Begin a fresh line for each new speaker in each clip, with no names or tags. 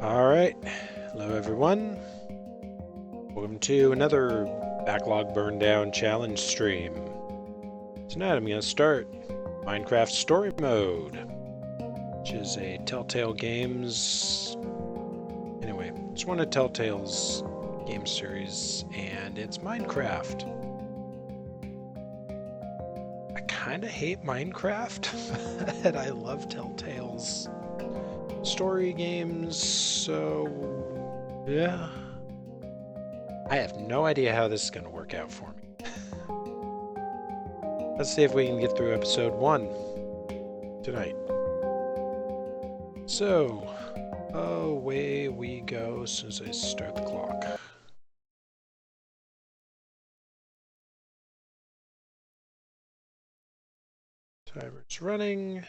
Alright, hello everyone. Welcome to another Backlog Burn Down Challenge stream. Tonight I'm going to start Minecraft Story Mode, which is a Telltale Games... Anyway, it's one of Telltale's game series, and it's Minecraft. I kind of hate Minecraft, but I love Telltale's story games, so yeah. I have no idea how this is going to work out for me. Let's see if we can get through episode 1 tonight. So, away we go as soon as I start the clock. Timer's running.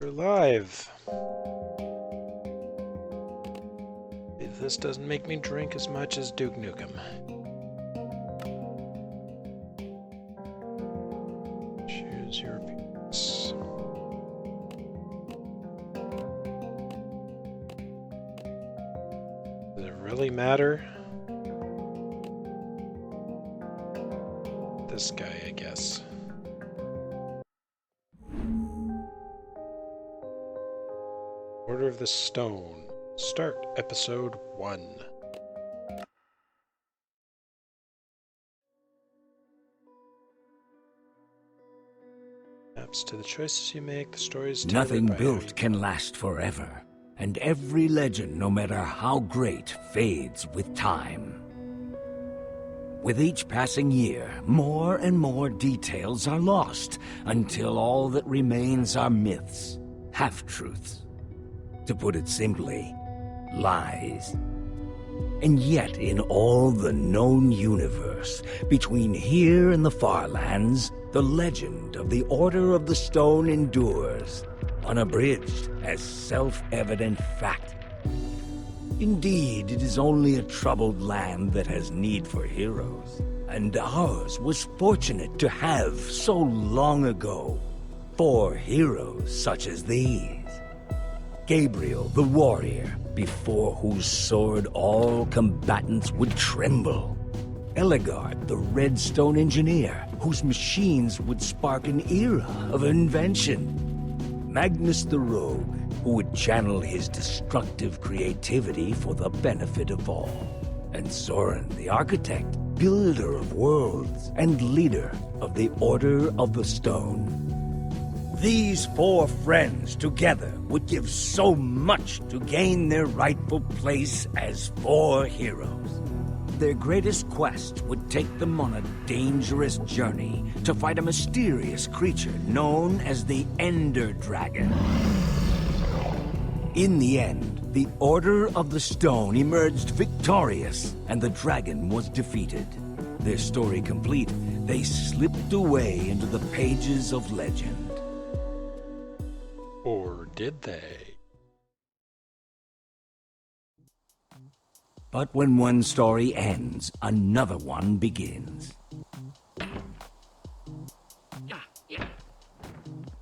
We're live. If this doesn't make me drink as much as Duke Nukem. Choose your appearance. Does it really matter? This guy, I guess. Order of the Stone. Start episode 1. Maps to the choices you make, the stories tell.
Nothing built can last forever, and every legend, no matter how great, fades with time. With each passing year, more and more details are lost, until all that remains are myths, half-truths. To put it simply, lies. And yet, in all the known universe, between here and the far lands, the legend of the Order of the Stone endures, unabridged as self-evident fact. Indeed, it is only a troubled land that has need for heroes, and ours was fortunate to have, so long ago, 4 heroes such as these. Gabriel, the warrior, before whose sword all combatants would tremble. Eligard, the redstone engineer, whose machines would spark an era of invention. Magnus the rogue, who would channel his destructive creativity for the benefit of all. And Soren, the architect, builder of worlds, and leader of the Order of the Stone. These 4 friends together would give so much to gain their rightful place as 4 heroes. Their greatest quest would take them on a dangerous journey to fight a mysterious creature known as the Ender Dragon. In the end, the Order of the Stone emerged victorious, and the dragon was defeated. Their story complete, they slipped away into the pages of legend.
Or did they?
But when one story ends, another one begins.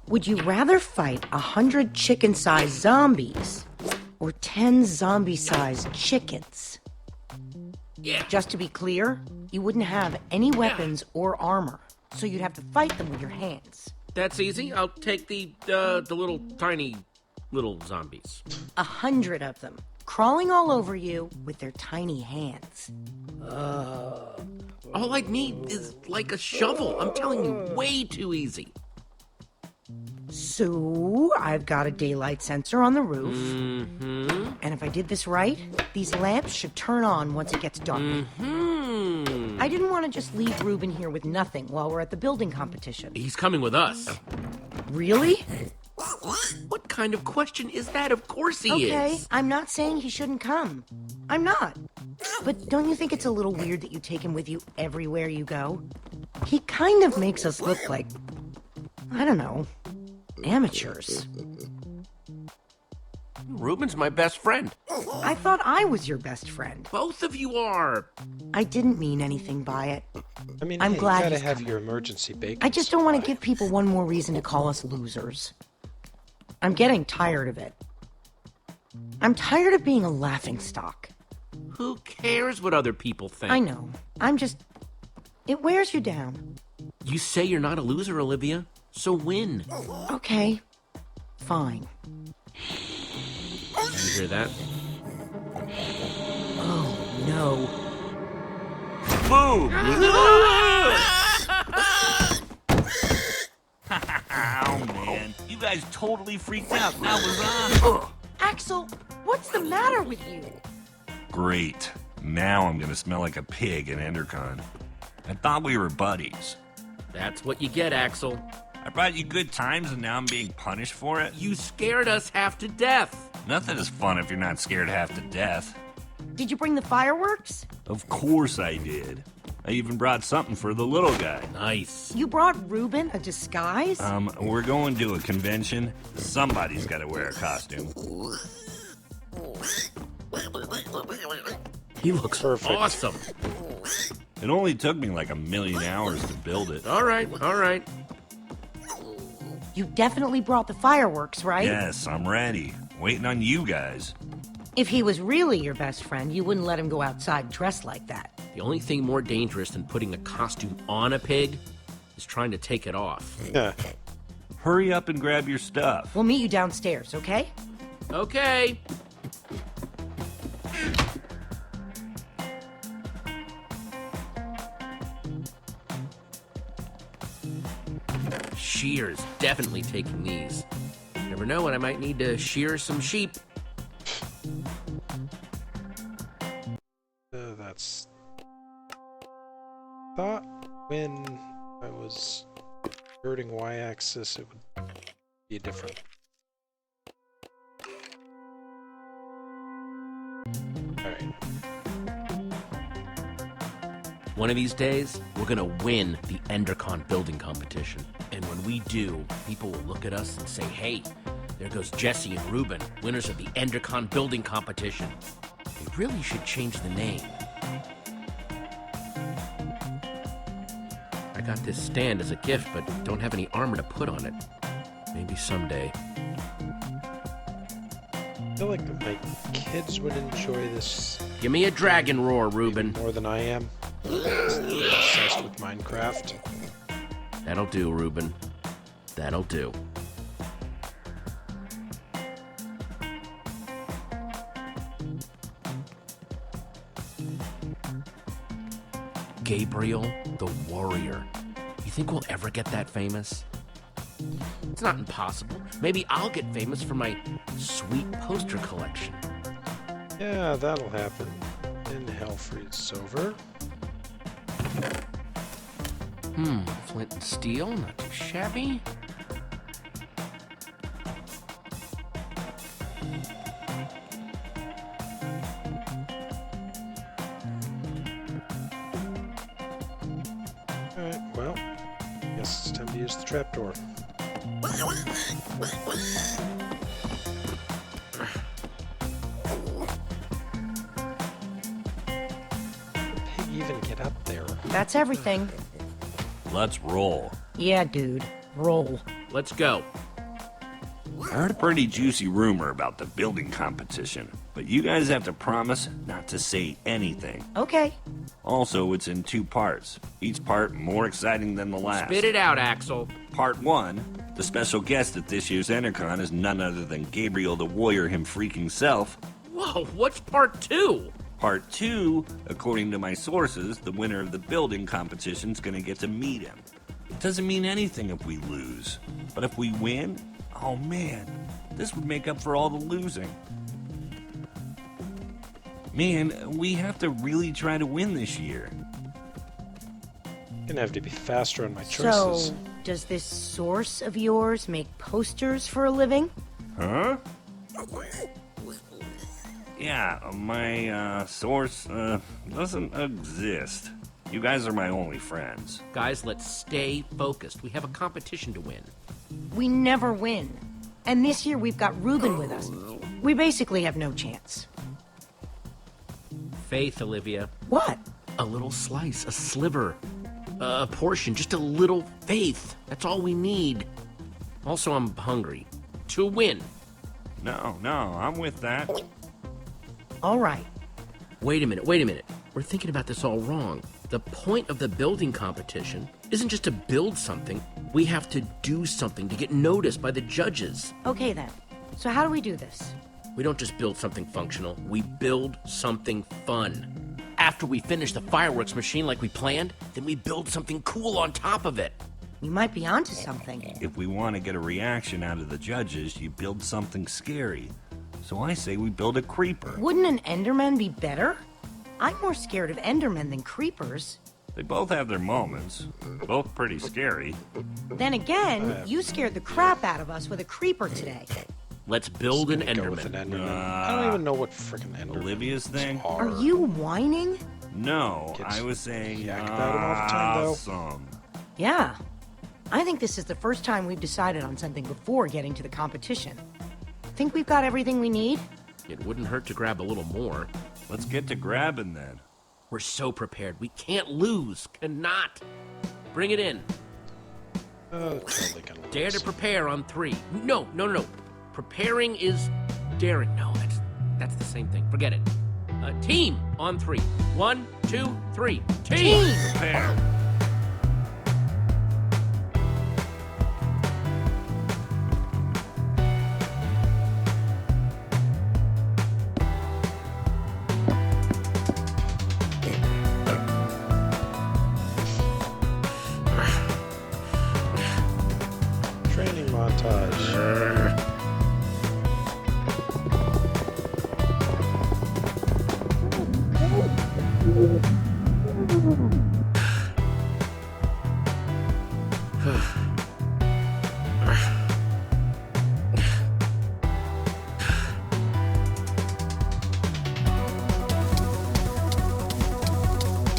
Would you rather fight 100 chicken-sized zombies or 10 zombie-sized chickens?
Yeah.
Just to be clear, you wouldn't have any weapons or armor, so you'd have to fight them with your hands.
That's easy. I'll take the little tiny little zombies.
100 of them, crawling all over you with their tiny hands.
All I'd need is like a shovel. I'm telling you, way too easy.
So, I've got a daylight sensor on the roof.
Mm-hmm.
And if I did this right, these lamps should turn on once it gets dark.
Mm-hmm.
I didn't want to just leave Ruben here with nothing while we're at the building competition.
He's coming with us.
Really?
What kind of question is that? Of course he
Okay,
is.
I'm not saying he shouldn't come. I'm not. But don't you think it's a little weird that you take him with you everywhere you go? He kind of makes us look like, I don't know, amateurs.
Ruben's my best friend.
I thought I was your best friend.
Both of you are.
I didn't mean anything by it.
I mean,
I'm
hey,
glad
you gotta
he's
have
coming.
your emergency bacon
I just don't want to
supply.
give people one more reason to call us losers. I'm getting tired of it. I'm tired of being a laughingstock.
Who cares what other people think?
I know. It wears you down.
You say you're not a loser, Olivia, so win.
Okay. Fine.
You hear that?
Oh, no.
Boom!
Oh, man. You guys totally freaked out. That was on.
Axel, what's the matter with you?
Great. Now I'm gonna smell like a pig in Endercon. I thought we were buddies.
That's what you get, Axel.
I brought you good times and now I'm being punished for it?
You scared us half to death.
Nothing is fun if you're not scared half to death.
Did you bring the fireworks?
Of course I did. I even brought something for the little guy.
Nice.
You brought Reuben a disguise?
We're going to a convention. Somebody's gotta wear a costume.
He looks
Perfect.
awesome.
It only took me like 1,000,000 hours to build it.
All right.
You definitely brought the fireworks, right?
Yes, I'm ready. Waiting on you guys.
If he was really your best friend, you wouldn't let him go outside dressed like that.
The only thing more dangerous than putting a costume on a pig is trying to take it off.
Yeah.
Hurry up and grab your stuff.
We'll meet you downstairs, okay?
Okay. Shear's definitely taking these. Never know when I might need to shear some sheep.
That's... Thought when I was inverting y-axis it would be different. Alright.
One of these days, we're gonna win the EnderCon building competition. And when we do, people will look at us and say, hey, there goes Jesse and Ruben, winners of the EnderCon building competition. They really should change the name. I got this stand as a gift, but don't have any armor to put on it. Maybe someday.
I feel like my kids would enjoy this
Give me a dragon roar, Ruben.
more than I am. They're obsessed with Minecraft.
That'll do, Ruben. That'll do. Gabriel the Warrior. You think we'll ever get that famous? It's not impossible. Maybe I'll get famous for my sweet poster collection.
Yeah, that'll happen. And hell freezes over.
Flint and steel, not too shabby.
Alright, well, guess it's time to use the trapdoor. How did the pig even get up there?
That's everything.
Let's roll.
Yeah, dude. Roll.
Let's go.
I heard a pretty juicy rumor about the building competition, but you guys have to promise not to say anything.
Okay.
Also, it's in 2 parts, each part more exciting than the last.
Spit it out, Axel.
Part 1, the special guest at this year's EnderCon is none other than Gabriel the Warrior him freaking self.
Whoa, what's part 2?
Part 2, according to my sources, the winner of the building competition's gonna get to meet him. It doesn't mean anything if we lose, but if we win, oh man, this would make up for all the losing. Man, we have to really try to win this year.
Gonna have to be faster on my choices.
So, does this source of yours make posters for a living?
Huh? Yeah, my source doesn't exist. You guys are my only friends.
Guys, let's stay focused. We have a competition to win.
We never win. And this year we've got Reuben with us. We basically have no chance.
Faith, Olivia.
What?
A little slice, a sliver, a portion, just a little faith. That's all we need. Also, I'm hungry. To win.
No, I'm with that.
All right.
Wait a minute. We're thinking about this all wrong. The point of the building competition isn't just to build something. We have to do something to get noticed by the judges.
Okay then. So how do we do this?
We don't just build something functional, we build something fun. After we finish the fireworks machine like we planned, then we build something cool on top of it.
You might be onto something.
If we want to get a reaction out of the judges, you build something scary. So I say we build a creeper.
Wouldn't an Enderman be better? I'm more scared of Endermen than creepers.
They both have their moments. Both pretty scary.
Then again, you scared the crap out of us with a creeper today.
Let's build an
Go with an
Enderman.
Enderman. I don't even know what frickin' Enderman
Olivia's thing?
Are you whining?
No,
Kids
I was saying
yak about him all the time, though.
awesome.
Yeah. I think this is the first time we've decided on something before getting to the competition. Think we've got everything we need?
It wouldn't hurt to grab a little more.
Let's get to grabbing then.
We're so prepared. We can't lose. Cannot. Bring it in.
Totally gonna
Dare
lose.
to prepare on 3. No. Preparing is daring. No, that's the same thing. Forget it. Team on 3. 1, 2, 3. Team!
Prepare.
Training montage.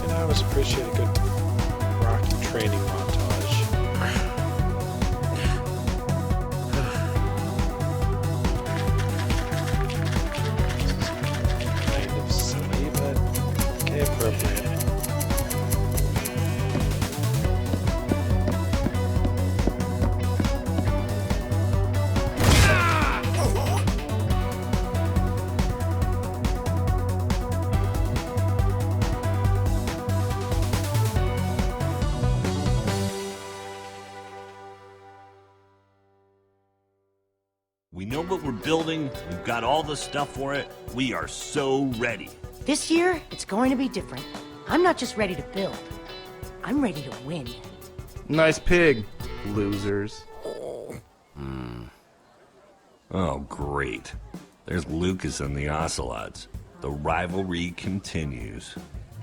And I always appreciate a good Rocky training montage. Kind of silly, but okay, appropriate.
We know what we're building. We've got all the stuff for it. We are so ready.
This year, it's going to be different. I'm not just ready to build. I'm ready to win.
Nice pig, losers.
Oh, great. There's Lucas and the Ocelots. The rivalry continues.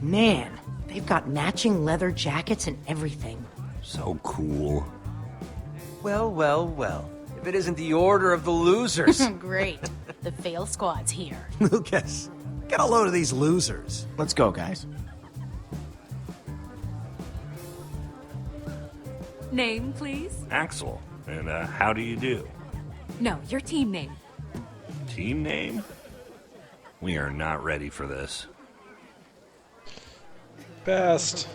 Man, they've got matching leather jackets and everything.
So cool.
Well. If it isn't the order of the losers.
Great. The fail squad's here.
Lucas, get a load of these losers. Let's go, guys.
Name, please?
Axel. And how do you do?
No, your team name.
Team name? We are not ready for this.
Best.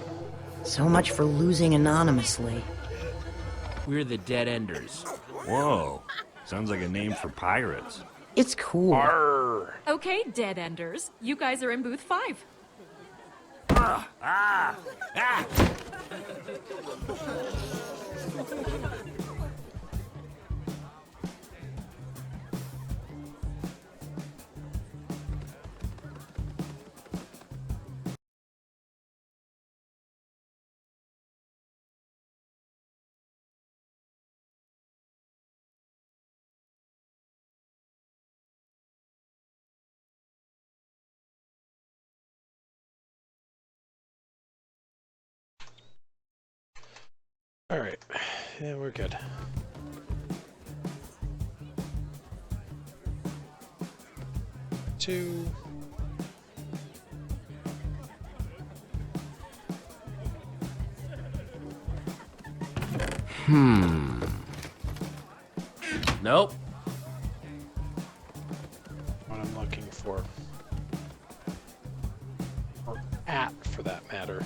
So much for losing anonymously.
We're the Dead Enders.
Whoa. Sounds like a name for pirates.
It's cool.
Arr.
Okay, Dead Enders. You guys are in booth 5.
Alright. Yeah, we're good. Two.
Nope.
What I'm looking for. Or at, for that matter.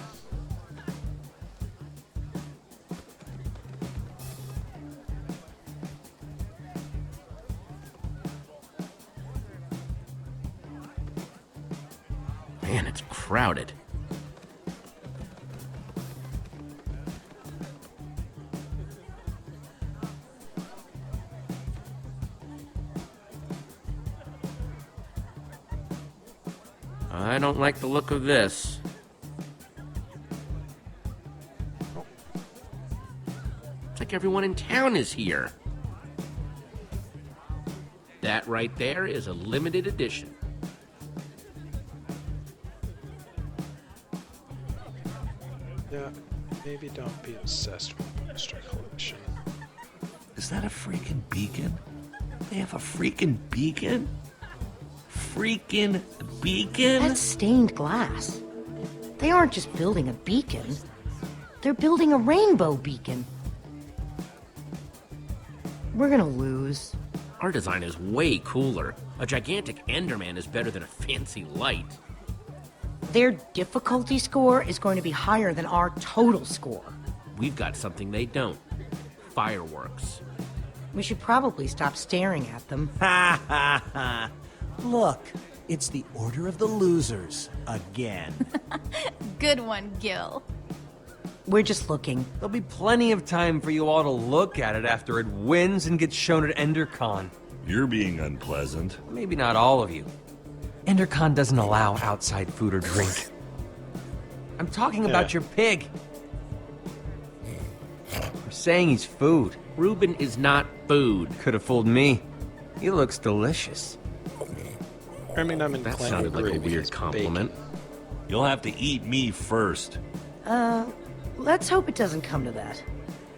Man, it's crowded. I don't like the look of this. It's like everyone in town is here. That right there is a limited edition.
Yeah, maybe don't be obsessed with the poster collection.
Is that a freaking beacon? They have a freaking beacon? Freaking beacon?
That's stained glass. They aren't just building a beacon. They're building a rainbow beacon. We're gonna lose.
Our design is way cooler. A gigantic Enderman is better than a fancy light.
Their difficulty score is going to be higher than our total score.
We've got something they don't. Fireworks.
We should probably stop staring at them.
Ha ha ha. Look, it's the Order of the Losers again.
Good one, Gil.
We're just looking.
There'll be plenty of time for you all to look at it after it wins and gets shown at EnderCon.
You're being unpleasant.
Maybe not all of you. EnderCon doesn't allow outside food or drink. I'm talking about your pig. I'm saying he's food.
Reuben is not food.
Could have fooled me. He looks delicious.
Birmingham and
That
Clan
sounded like a
gravy
weird
is
compliment.
You'll have to eat me first.
Let's hope it doesn't come to that.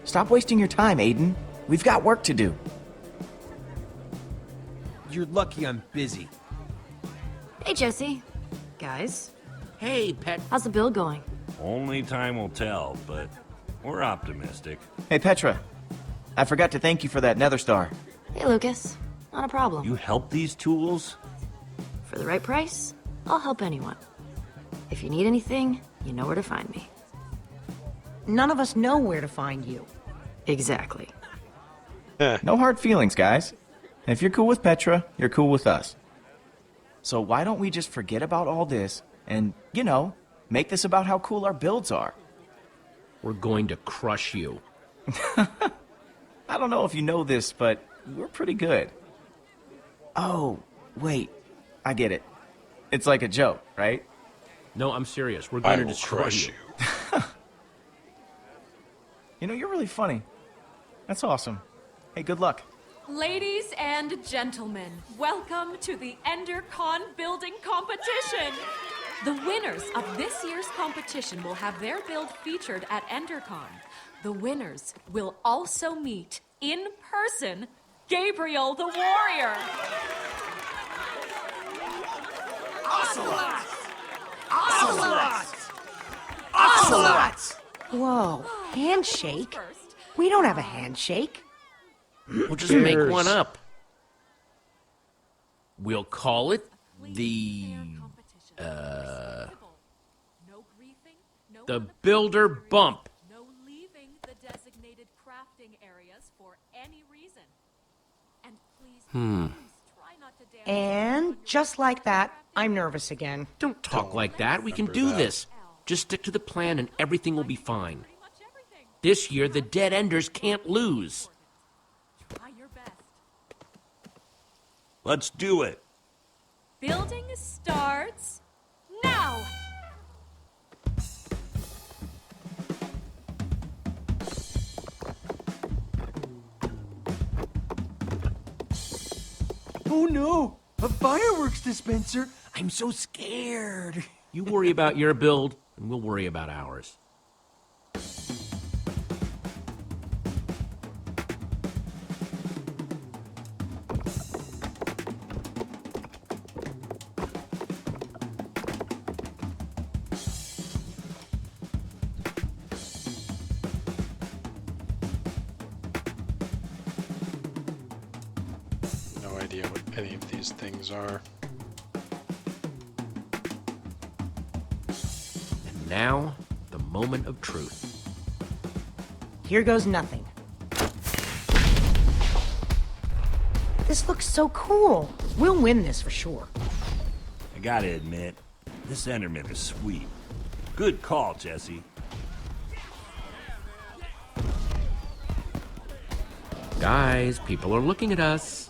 Stop wasting your time, Aiden. We've got work to do.
You're lucky I'm busy.
Hey, Jesse. Guys,
Hey, Pet.
how's the build going?
Only time will tell, but we're optimistic.
Hey, Petra. I forgot to thank you for that nether star.
Hey, Lucas. Not a problem.
You help these tools?
For the right price, I'll help anyone. If you need anything, you know where to find me.
None of us know where to find you.
Exactly.
No hard feelings, guys. If you're cool with Petra, you're cool with us. So why don't we just forget about all this and, you know, make this about how cool our builds are?
We're going to crush you.
I don't know if you know this, but we're pretty good. Oh, wait. I get it. It's like a joke, right?
No, I'm serious. We're
I
going to
will
destroy
crush
you.
You know, you're really funny. That's awesome. Hey, good luck.
Ladies and gentlemen, welcome to the EnderCon building competition. The winners of this year's competition will have their build featured at EnderCon. The winners will also meet, in person, Gabriel the Warrior.
Whoa, handshake? We don't have a handshake.
We'll just make one up. We'll call it the Builder Bump.
No leaving the designated crafting areas for any reason. And please, try not to damage.
And just like that, I'm nervous again.
Don't talk like that. We can do this. Just stick to the plan and everything will be fine. This year, the Dead Enders can't lose.
Try your best.
Let's do it.
Building starts now.
Oh no! A fireworks dispenser! I'm so scared.
You worry about your build, and we'll worry about ours.
idea what any of these things are.
And now, the moment of truth.
Here goes nothing. This looks so cool. We'll win this for sure.
I gotta admit, this Enderman is sweet. Good call, Jesse.
Guys, people are looking at us.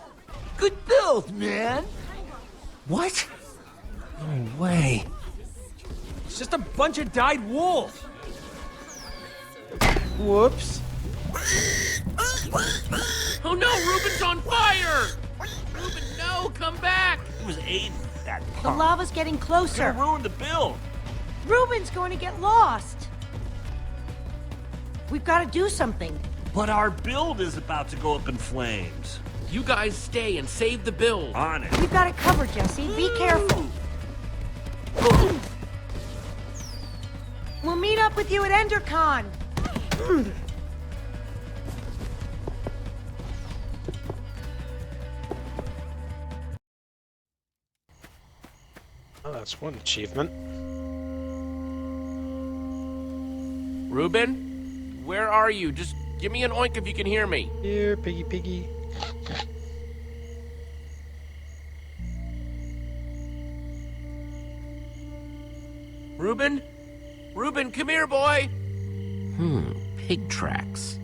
Good build, man! What? No way. It's just a bunch of dyed wool. Whoops.
Oh no, Ruben's on fire! Ruben, no, come back!
It was Aiden, that
The
punk.
lava's getting closer.
Gonna ruin the build.
Ruben's going to get lost. We've got to do something.
But our build is about to go up in flames.
You guys stay and save the build.
On it.
We've got it covered, Jesse. Be careful. We'll meet up with you at EnderCon.
Oh, that's one achievement.
Ruben, where are you? Just give me an oink if you can hear me.
Here, piggy piggy.
Ruben? Ruben, come here, boy! Pig tracks.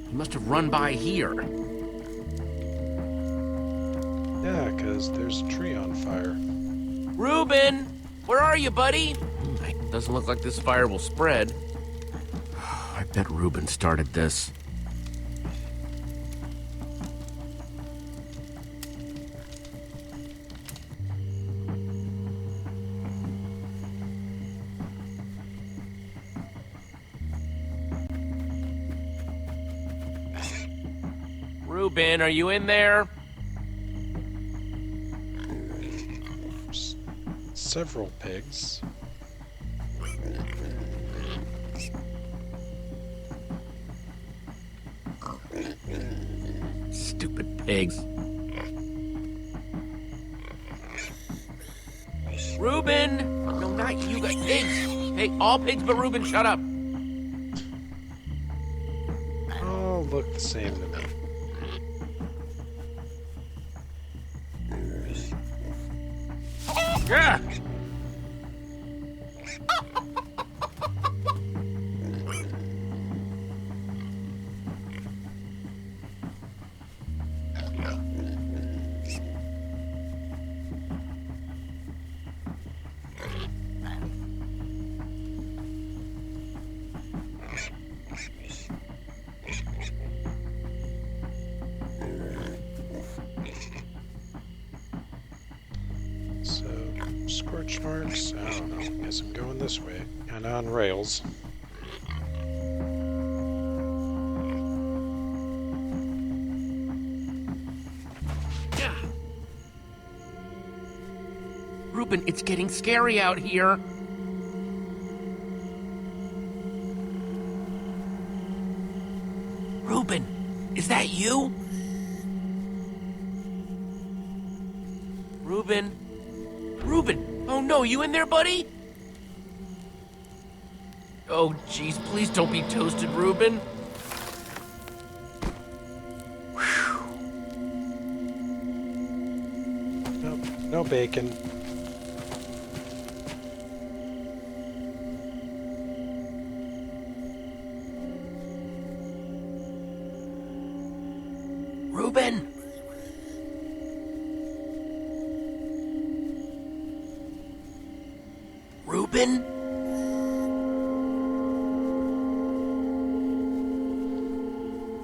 He must have run by here.
Yeah, because there's a tree on fire.
Ruben! Where are you, buddy? Doesn't look like this fire will spread. I bet Ruben started this. Ruben, are you in there?
Several pigs.
Stupid pigs. Ruben! No, not you guys. Pigs! Hey, all pigs but Ruben, shut up!
All look the same to me.
Yeah!
So, scorch marks? I don't know. Guess I'm going this way. Kinda on rails.
Yeah. Ruben, it's getting scary out here. Ruben, is that you? Ruben? Ruben! Oh no, you in there, buddy? Oh, jeez, please don't be toasted, Ruben.
Nope, no bacon.
Ruben! Ruben?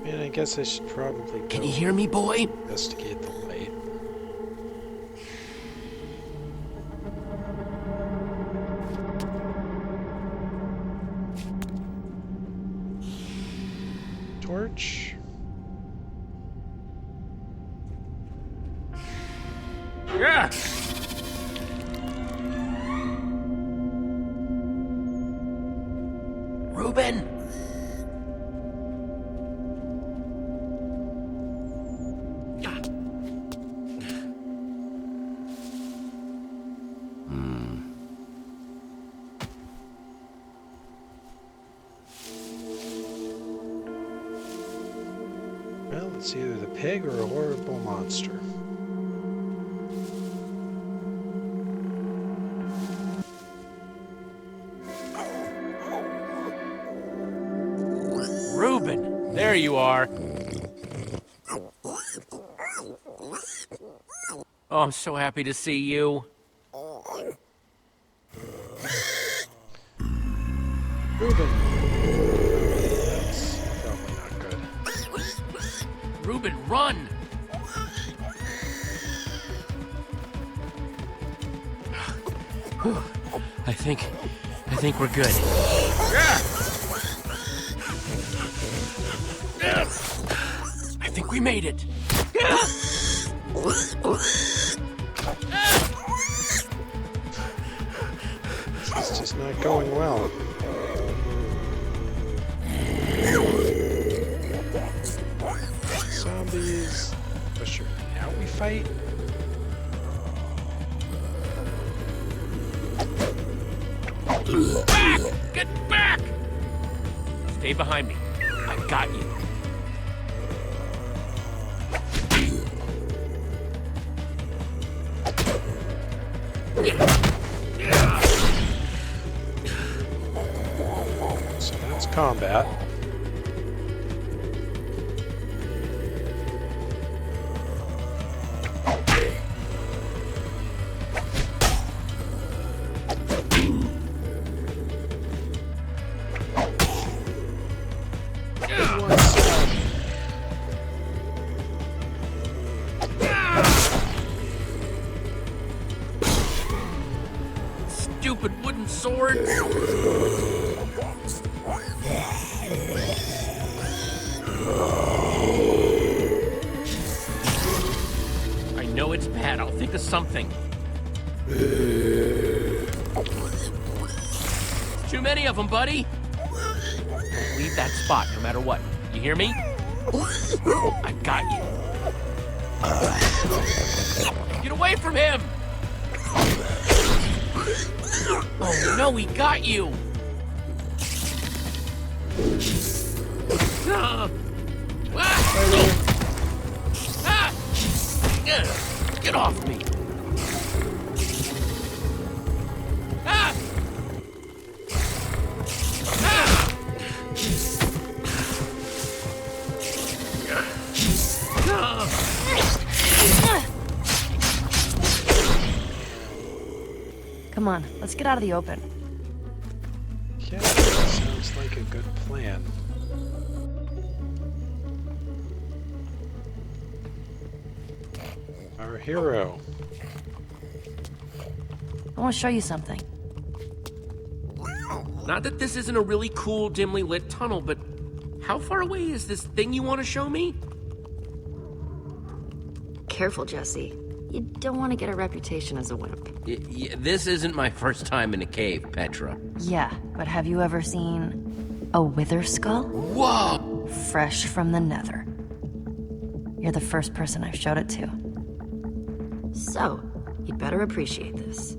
Man, I guess I should probably go
Can you hear me, boy?
investigate the light.
Yeah. Reuben.
Well, it's either the pig or a horrible monster.
Reuben, there you are. Oh, I'm so happy to see you.
Reuben! That's probably not good.
Reuben, run! Whew. I think we're good. I think we made it.
It's just not going well. Zombies. Oh, sure. Now we fight?
Back! Get back! Stay behind me. I got you.
So that's combat.
Stupid wooden swords. I know it's bad. I'll think of something. Too many of them, buddy. Don't leave that spot, no matter what. You hear me? I got you. Get away from him! Oh no, he got you! Get off me!
Come on, let's get out of the open.
Yeah, that sounds like a good plan. Our hero.
I want to show you something.
Not that this isn't a really cool, dimly lit tunnel, but how far away is this thing you want to show me?
Careful, Jesse. You don't want to get a reputation as a wimp.
This isn't my first time in a cave, Petra.
Yeah, but have you ever seen a wither skull?
Whoa!
Fresh from the nether. You're the first person I've showed it to. So, you'd better appreciate this.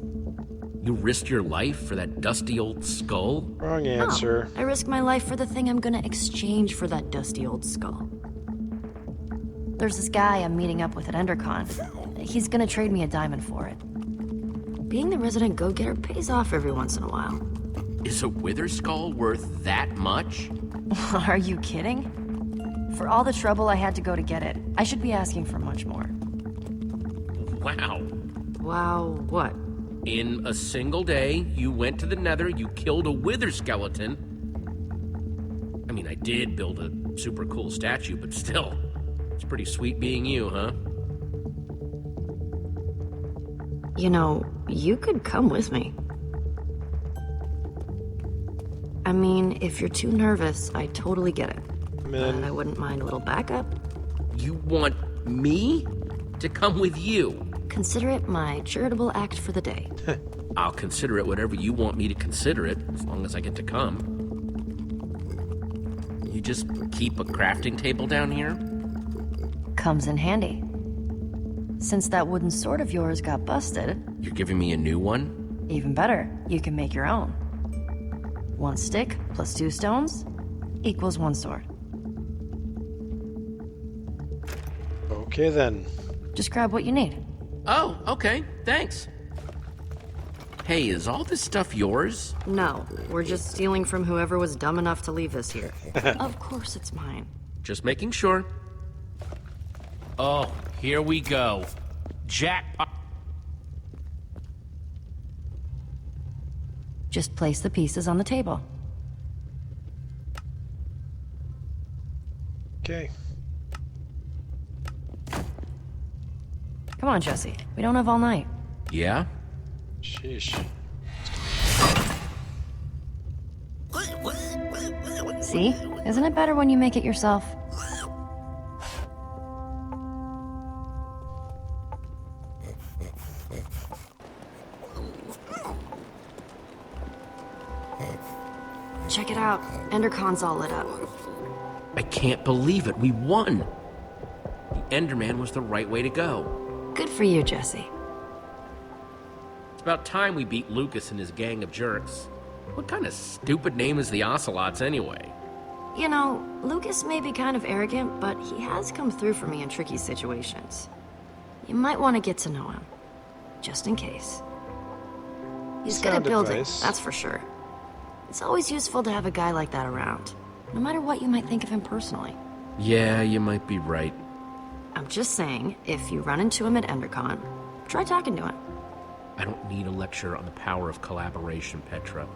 You risked your life for that dusty old skull?
Wrong answer.
I risk my life for the thing I'm gonna exchange for that dusty old skull. There's this guy I'm meeting up with at EnderCon. He's gonna trade me a diamond for it. Being the resident go-getter pays off every once in a while.
Is a wither skull worth that much?
Are you kidding? For all the trouble I had to go to get it, I should be asking for much more.
Wow.
Wow, what?
In a single day, you went to the nether, you killed a wither skeleton. I mean, I did build a super cool statue, but still. It's pretty sweet being you, huh?
You know, you could come with me. I mean, if you're too nervous, I totally get it. But I wouldn't mind a little backup.
You want me to come with you?
Consider it my charitable act for the day.
I'll consider it whatever you want me to consider it, as long as I get to come. You just keep a crafting table down here?
Comes in handy. Since that wooden sword of yours got busted...
You're giving me a new one?
Even better, you can make your own. 1 stick plus 2 stones equals 1 sword.
Okay then.
Just grab what you need.
Oh, okay, thanks. Hey, is all this stuff yours?
No, we're just stealing from whoever was dumb enough to leave this here. Of course it's mine.
Just making sure. Oh, here we go. Jackpot.
Just place the pieces on the table.
Okay.
Come on, Jesse. We don't have all night.
Yeah?
Sheesh.
See? Isn't it better when you make it yourself? Check it out. Endercon's all lit up.
I can't believe it. We won. The Enderman was the right way to go.
Good for you, Jesse.
It's about time we beat Lucas and his gang of jerks. What kind of stupid name is the Ocelots anyway?
You know, Lucas may be kind of arrogant, but he has come through for me in tricky situations. You might want to get to know him, just in case. He's good at building, that's for sure. It's always useful to have a guy like that around, no matter what you might think of him personally.
Yeah, you might be right.
I'm just saying, if you run into him at EnderCon, try talking to him.
I don't need a lecture on the power of collaboration, Petra.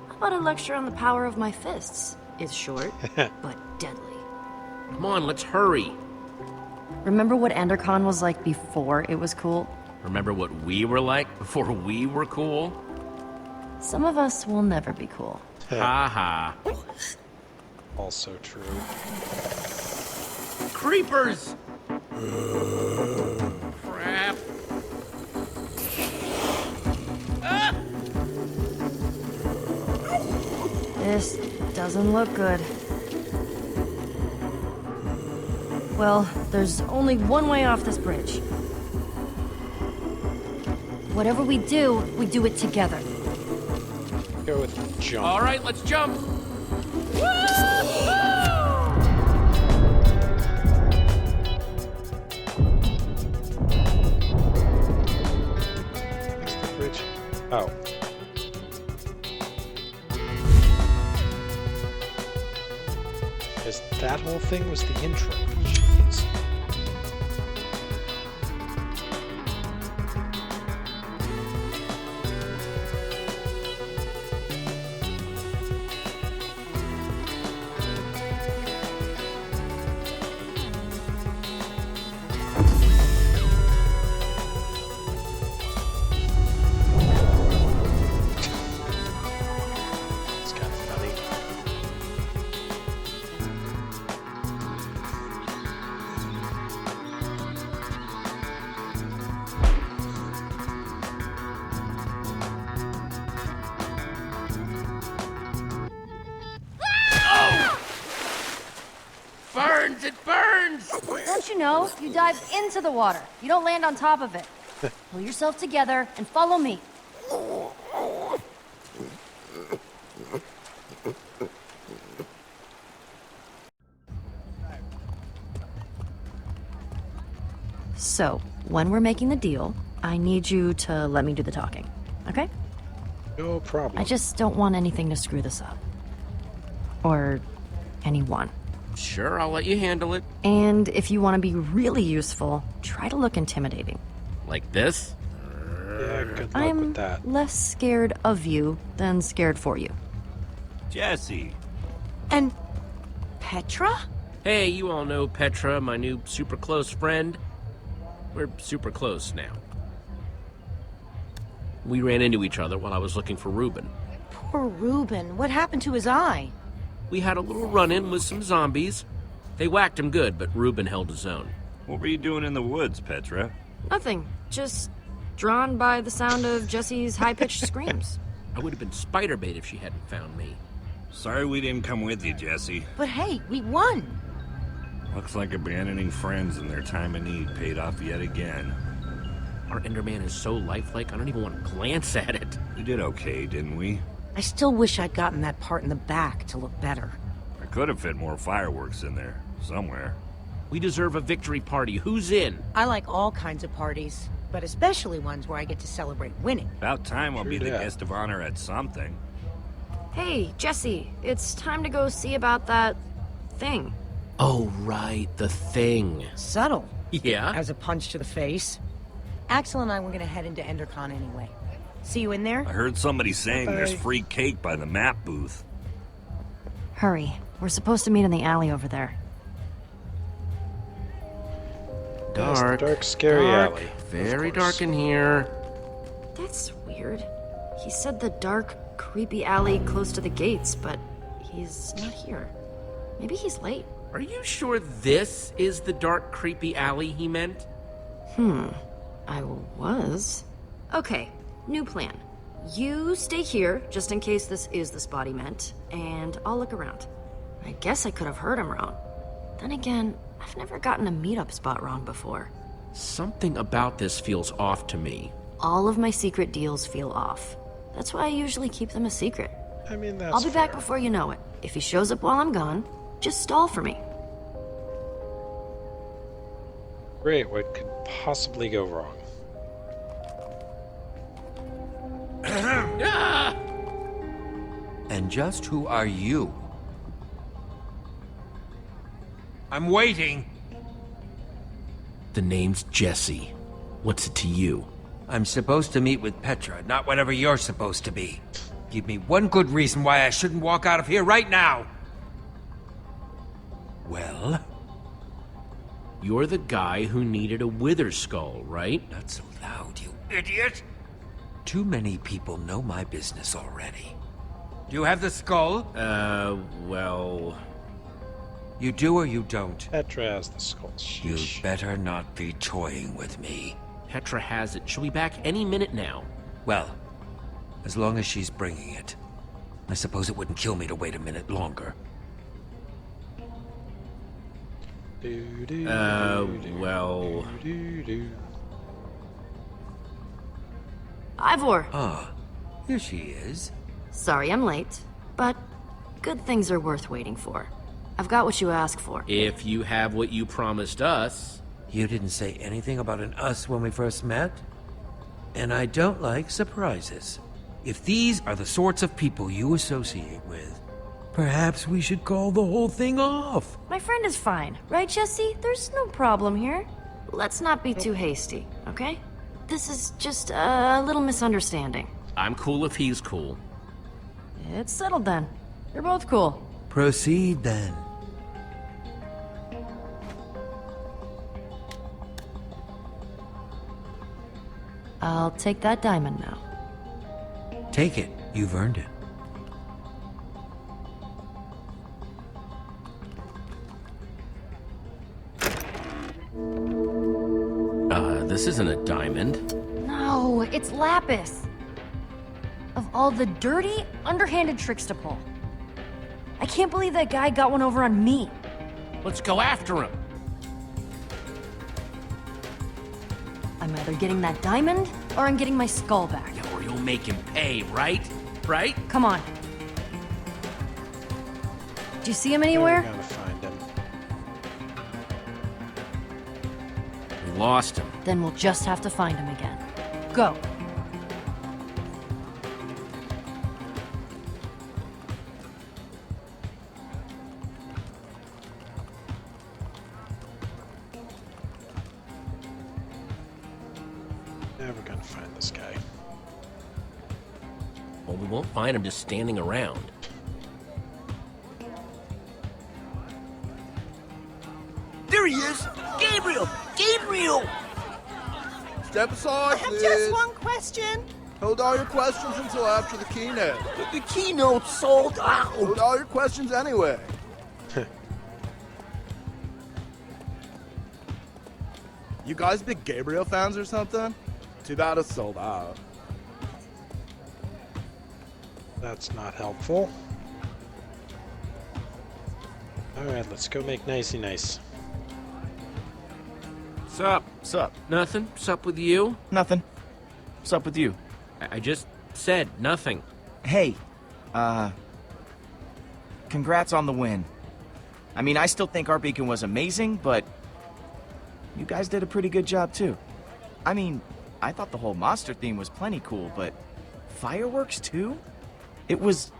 How about a lecture on the power of my fists? It's short, but deadly.
Come on, let's hurry.
Remember what EnderCon was like before it was cool?
Remember what we were like before we were cool?
Some of us will never be cool.
Ha ha.
Also true.
Creepers! Crap. Ah!
This doesn't look good. Well, there's only one way off this bridge. Whatever we do it together.
Go with jump.
All right, let's jump.
Fix the bridge. Oh. Because that whole thing was the intro. Jeez. It's kind of funny.
Burns! It burns!
Don't you know? You dive into the water. You don't land on top of it. Pull yourself together and follow me. So, when we're making the deal, I need you to let me do the talking, okay?
No problem.
I just don't want anything to screw this up. Or anyone.
Sure, I'll let you handle it.
And if you want to be really useful, try to look intimidating.
Like this?
Yeah, good luck
I'm
with that.
less scared of you than scared for you.
Jesse.
And Petra?
Hey, you all know Petra, my new super close friend. We're super close now. We ran into each other while I was looking for Reuben.
Poor Reuben. What happened to his eye?
We had a little run-in with some zombies. They whacked him good, but Reuben held his own.
What were you doing in the woods, Petra?
Nothing. just drawn by the sound of Jesse's high-pitched screams.
I would have been spider bait if she hadn't found me.
Sorry we didn't come with you, Jesse.
But hey, we won.
Looks like abandoning friends in their time of need paid off yet again.
Our Enderman is so lifelike, I don't even want to glance at it.
We did okay, didn't we?
I still wish I'd gotten that part in the back to look better.
I could have fit more fireworks in there, somewhere.
We deserve a victory party. Who's in?
I like all kinds of parties, but especially ones where I get to celebrate winning.
About time I'll be the
dat.
guest of honor at something.
Hey, Jesse, it's time to go see about that thing.
Oh, right, the thing.
Subtle.
Yeah?
As a punch to the face. Axel and I were gonna head into Endercon anyway. See you in there?
I heard somebody saying
Bye.
there's free cake by the map booth.
Hurry. We're supposed to meet in the alley over there.
Yes, the
Dark.
dark, scary
dark,
alley.
Very
Of course.
dark in here.
That's weird. He said the dark, creepy alley close to the gates, but he's not here. Maybe he's late.
Are you sure this is the dark, creepy alley he meant?
I was. Okay, new plan. You stay here, just in case this is the spot he meant, and I'll look around. I guess I could have heard him wrong. Then again, I've never gotten a meetup spot wrong before.
Something about this feels off to me.
All of my secret deals feel off. That's why I usually keep them a secret.
I mean, that's
I'll be back
fair.
before you know it. If he shows up while I'm gone, just stall for me.
Great, what could possibly go wrong?
And just who are you? I'm waiting.
The name's Jesse. What's it to you?
I'm supposed to meet with Petra, not whatever you're supposed to be. Give me one good reason why I shouldn't walk out of here right now. Well,
You're the guy who needed a wither skull, right?
not so loud, you idiot. Too many people know my business already. Do you have the skull?
Well...
You do or you don't?
Petra has the skull.
You
Sheesh.
better not be toying with me.
Petra has it. She'll be back any minute now.
Well, as long as she's bringing it. I suppose it wouldn't kill me to wait a minute longer.
Well...
Ivor!
Ah, here she is.
Sorry I'm late, but good things are worth waiting for. I've got what you asked for.
If you have what you promised us...
You didn't say anything about an us when we first met? And I don't like surprises. If these are the sorts of people you associate with, perhaps we should call the whole thing off.
My friend is fine, right, Jesse? There's no problem here. Let's not be too hasty, okay? This is just a little misunderstanding.
I'm cool if he's cool.
It's settled then. You're both cool.
Proceed then.
I'll take that diamond now.
Take it. You've earned it.
This isn't a diamond.
No, it's lapis. Of all the dirty, underhanded tricks to pull. I can't believe that guy got one over on me.
Let's go after him.
I'm either getting that diamond, or I'm getting my skull back.
Yeah, or you'll make him pay, right? Right?
Come on. Do you see him
We
anywhere?
gotta find him.
We lost him.
Then we'll just have to find him again. Go.
Never gonna find this guy.
Well, we won't find him just standing around.
There he is! Gabriel! Gabriel!
Step aside,
I have
please.
just one question.
Hold all your questions until after the keynote.
The keynote sold out!
Hold all your questions anyway. You guys big Gabriel fans or something? Too bad it's sold out.
That's not helpful. Alright, let's go make nicey nice.
Sup?
Sup?
Nothing? Sup with you?
Nothing. Sup with you?
I just said nothing.
Hey, congrats on the win. I mean, I still think our beacon was amazing, but you guys did a pretty good job too. I mean, I thought the whole monster theme was plenty cool, but fireworks too? It was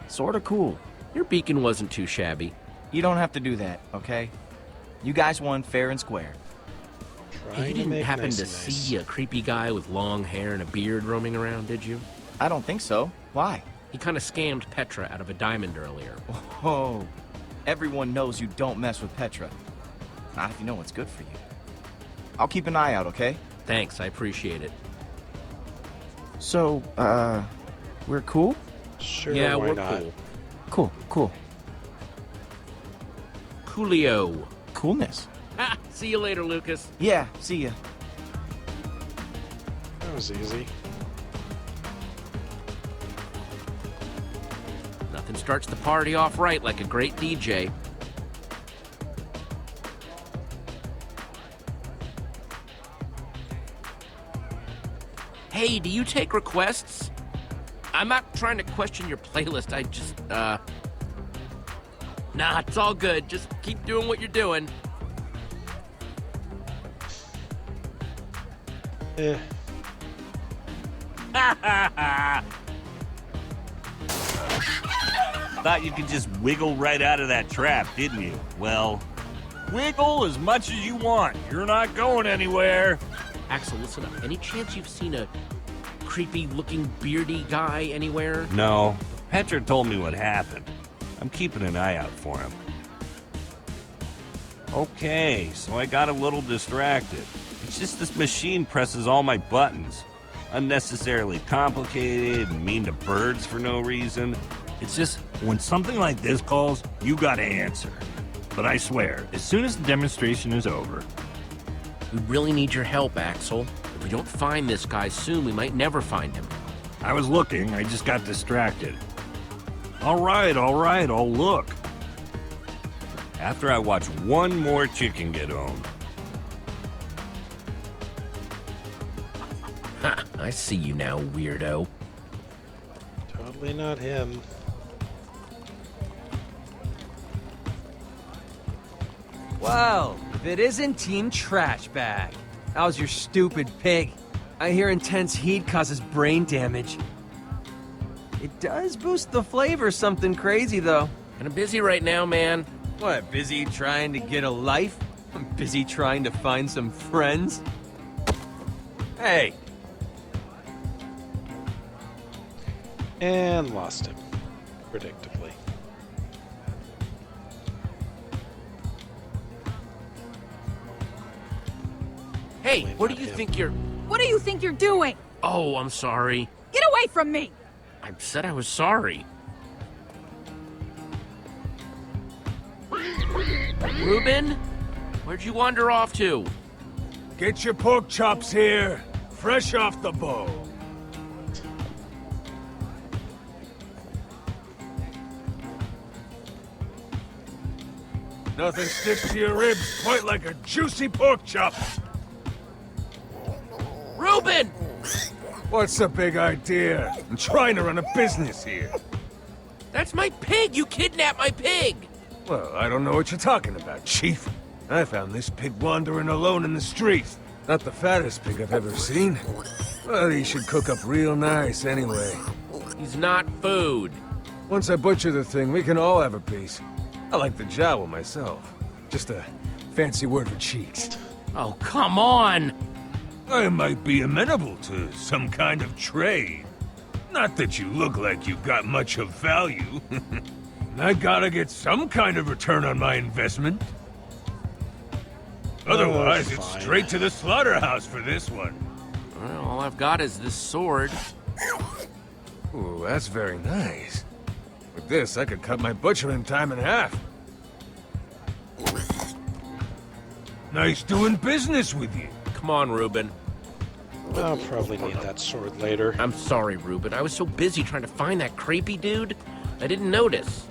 sorta cool.
Your beacon wasn't too shabby.
You don't have to do that, okay? You guys won fair and square.
Hey, you didn't happen to see a creepy guy with long hair and a beard roaming around, did you?
I don't think so. Why?
He kind of scammed Petra out of a diamond earlier.
Oh, everyone knows you don't mess with Petra. Not if you know what's good for you. I'll keep an eye out, okay?
Thanks, I appreciate it.
So, we're cool?
Sure,
yeah,
why
we're
not?
cool.
Cool.
Coolio.
Coolness.
Ha! See you later, Lucas.
Yeah, see ya.
That was easy.
Nothing starts the party off right like a great DJ. Hey, do you take requests? I'm not trying to question your playlist, I just, Nah, it's all good. Just keep doing what you're doing.
Eh.
Thought you could just wiggle right out of that trap, didn't you? Well, wiggle as much as you want. You're not going anywhere.
Axel, listen up. Any chance you've seen a creepy-looking, beardy guy anywhere?
No. Petra told me what happened. I'm keeping an eye out for him. Okay, so I got a little distracted. It's just this machine presses all my buttons. Unnecessarily complicated and mean to birds for no reason. It's just, when something like this calls, you gotta answer. But I swear, as soon as the demonstration is over...
We really need your help, Axel. If we don't find this guy soon, we might never find him.
I was looking, I just got distracted. All right, I'll look. After I watch one more chicken get owned.
Ha! I see you now, weirdo.
Totally not him.
Well, if it isn't Team Trash Bag. How's your stupid pig? I hear intense heat causes brain damage. It does boost the flavor something crazy, though.
And I'm busy right now, man.
What, busy trying to get a life? I'm busy trying to find some friends? Hey!
And lost him. Predictably.
Hey,
Totally
what do
not
you
him.
think you're...
What do you think you're doing?
Oh, I'm sorry.
Get away from me!
I said I was sorry. Reuben? Where'd you wander off to?
Get your pork chops here, fresh off the bone. Nothing sticks to your ribs quite like a juicy pork chop.
Reuben!
What's the big idea? I'm trying to run a business here.
That's my pig! You kidnapped my pig!
Well, I don't know what you're talking about, Chief. I found this pig wandering alone in the streets. Not the fattest pig I've ever seen. Well, he should cook up real nice anyway.
He's not food.
Once I butcher the thing, we can all have a piece. I like the jowl myself. Just a fancy word for cheeks.
Oh, come on!
I might be amenable to some kind of trade. Not that you look like you've got much of value. I gotta get some kind of return on my investment. Otherwise, it's
fine.
straight to the slaughterhouse for this one.
Well, all I've got is this sword.
Ooh, that's very nice. With this, I could cut my butchering time in half. Nice doing business with you.
Come on, Reuben.
I'll probably need that sword later.
I'm sorry, Reuben. I was so busy trying to find that creepy dude, I didn't notice.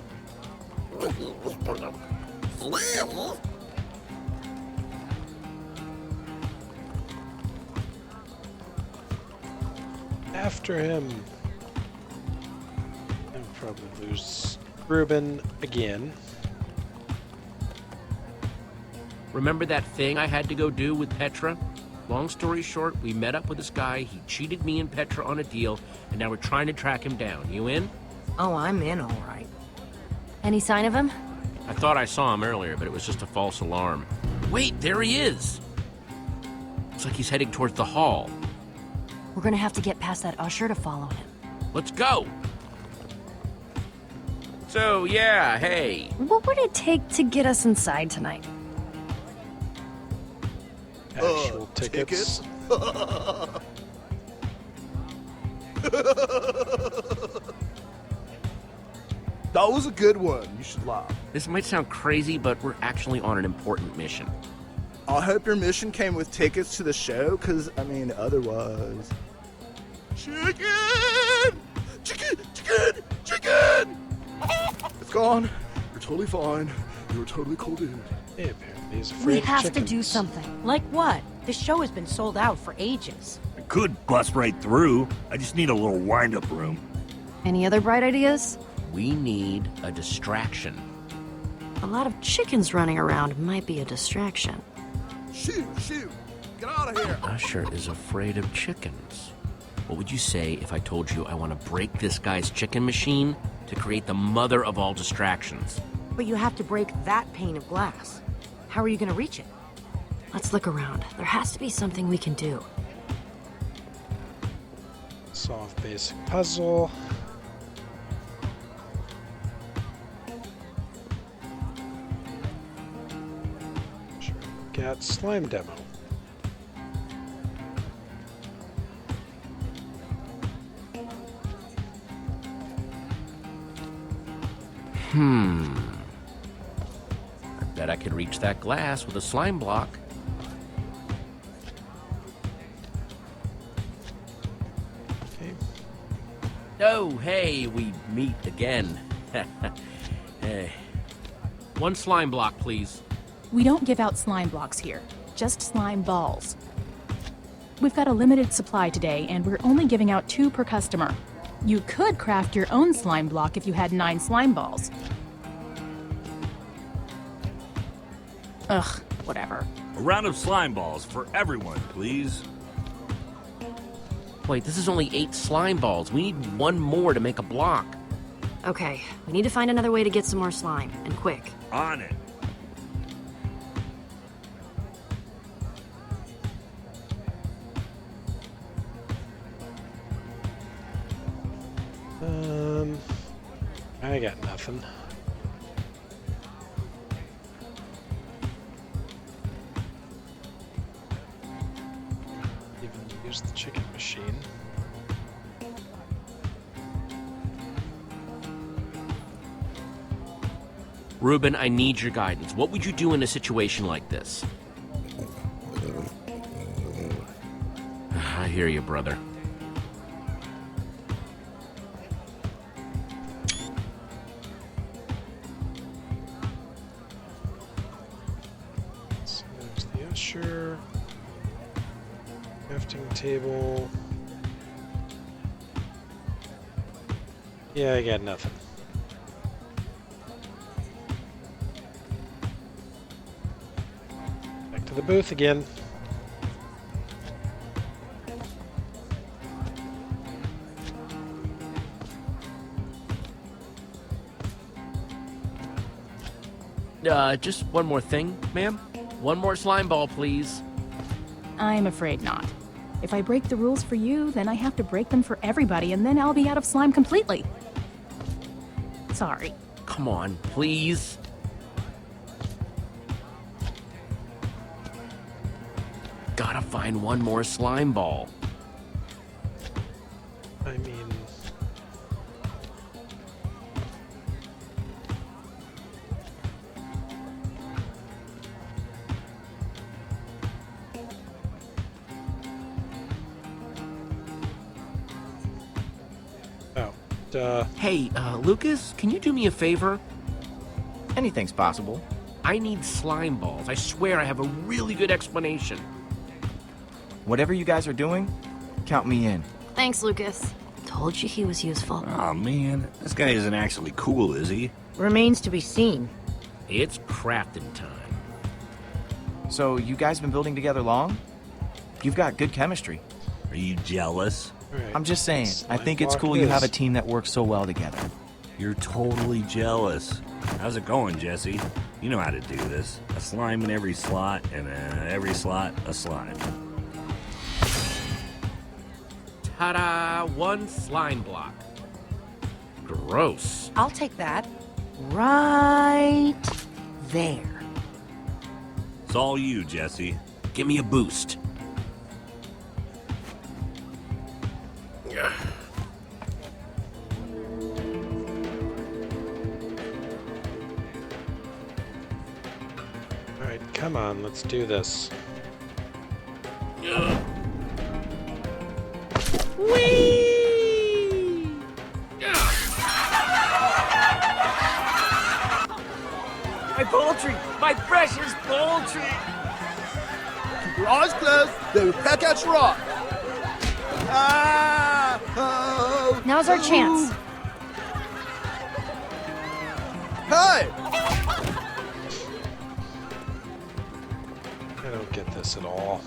After him. I'll probably lose Reuben again.
Remember that thing I had to go do with Petra? Long story short, we met up with this guy, he cheated me and Petra on a deal, and now we're trying to track him down. You in?
Oh, I'm in, all right.
Any sign of him?
I thought I saw him earlier, but it was just a false alarm. Wait, there he is! Looks like he's heading towards the hall.
We're gonna have to get past that usher to follow him.
Let's go! So, yeah, hey.
What would it take to get us inside tonight?
Actual tickets.
That was a good one. You should laugh.
This might sound crazy, but we're actually on an important mission.
I hope your mission came with tickets to the show, because, I mean, otherwise... Chicken! Chicken! Chicken! Chicken! It's gone. You're totally fine. You're a totally cool dude.
Yeah, apparently he's afraid
We
of
have to
chickens.
do something. Like what? The show has been sold out for ages.
I could bust right through. I just need a little wind-up room.
Any other bright ideas?
We need a distraction.
A lot of chickens running around might be a distraction.
Shoot! Shoot! Get out of here!
Usher is afraid of chickens. What would you say if I told you I want to break this guy's chicken machine to create the mother of all distractions?
But you have to break that pane of glass. How are you going to reach it?
Let's look around. There has to be something we can do.
Solve basic puzzle. Got slime demo.
I bet I could reach that glass with a slime block.
Okay.
Oh, hey, we meet again. Hey. One slime block, please.
We don't give out slime blocks here, just slime balls. We've got a limited supply today, and we're only giving out 2 per customer. You could craft your own slime block if you had 9 slime balls. Ugh, whatever.
A round of slime balls for everyone, please.
Wait, this is only 8 slime balls. We need 1 more to make a block.
Okay, we need to find another way to get some more slime, and quick.
On it.
I got nothing. Even use the chicken machine.
Reuben, I need your guidance. What would you do in a situation like this? I hear you, brother.
So there's the usher. Crafting table. Yeah, I got nothing. Back to the booth again.
Just one more thing, ma'am. One more slime ball, please.
I'm afraid not. If I break the rules for you, then I have to break them for everybody, and then I'll be out of slime completely. Sorry.
Come on, please. Gotta find one more slime ball.
I mean...
Hey, Lucas, can you do me a favor?
Anything's possible.
I need slime balls. I swear I have a really good explanation.
Whatever you guys are doing, count me in.
Thanks, Lucas. Told you he was useful.
Oh man, this guy isn't actually cool, is he?
Remains to be seen.
It's crafting time.
So, you guys been building together long? You've got good chemistry.
Are you jealous?
Right.
I'm just saying, I think it's
block
cool
it
you
is.
have a team that works so well together.
You're totally jealous. How's it going, Jesse? You know how to do this. A slime in every slot, and every slot, a slime.
Ta-da! 1 slime block. Gross.
I'll take that. Right there.
It's all you, Jesse.
Give me a boost.
Alright, come on, let's do this.
Whee!
My poultry! My precious poultry!
Keep your eyes closed. They will peck at your eye. Ah! Oh!
Now's our chance.
Hey!
I don't get this at all.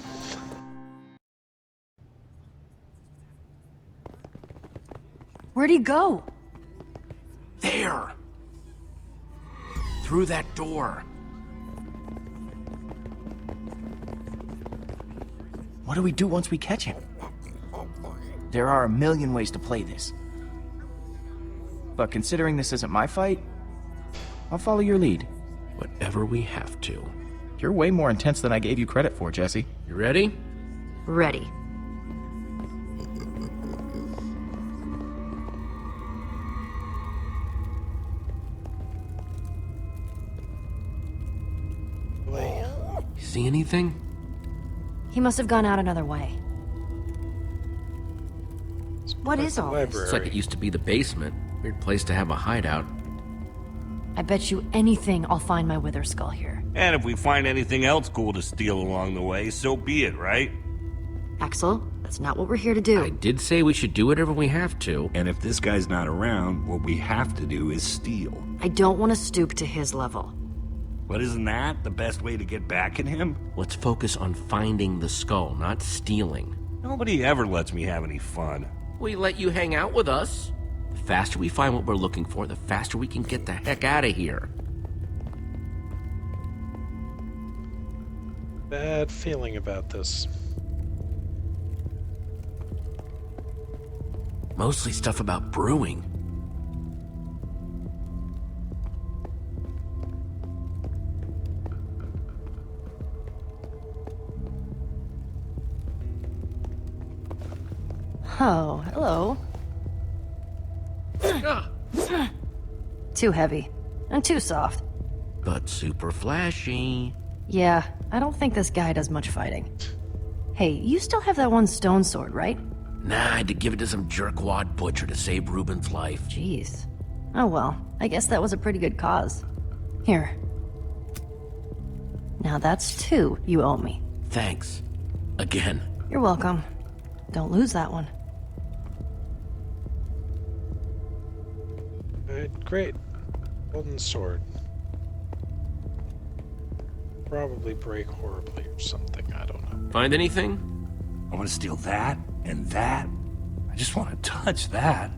Where'd he go?
There! Through that door.
What do we do once we catch him? There are a million ways to play this. But considering this isn't my fight, I'll follow your lead.
Whatever we have to.
You're way more intense than I gave you credit for, Jesse.
You ready?
Ready.
You see anything?
He must have gone out another way.
What is all this?
It's like it used to be the basement. Weird place to have a hideout.
I bet you anything I'll find my wither skull here.
And if we find anything else cool to steal along the way, so be it, right?
Axel, that's not what we're here to do.
I did say we should do whatever we have to.
And if this guy's not around, what we have to do is steal.
I don't want to stoop to his level.
But isn't that the best way to get back at him?
Let's focus on finding the skull, not stealing.
Nobody ever lets me have any fun.
We let you hang out with us. The faster we find what we're looking for, the faster we can get the heck out of here.
Bad feeling about this.
Mostly stuff about brewing.
Oh, hello. Too heavy. And too soft.
But super flashy.
Yeah, I don't think this guy does much fighting. Hey, you still have that one stone sword, right?
Nah, I had to give it to some jerkwad butcher to save Ruben's life.
Jeez. Oh well, I guess that was a pretty good cause. Here. Now that's 2 you owe me.
Thanks. Again.
You're welcome. Don't lose that one.
Alright, great. Golden sword. Probably break horribly or something, I don't know.
Find anything?
I want to steal that and that. I just want to touch that.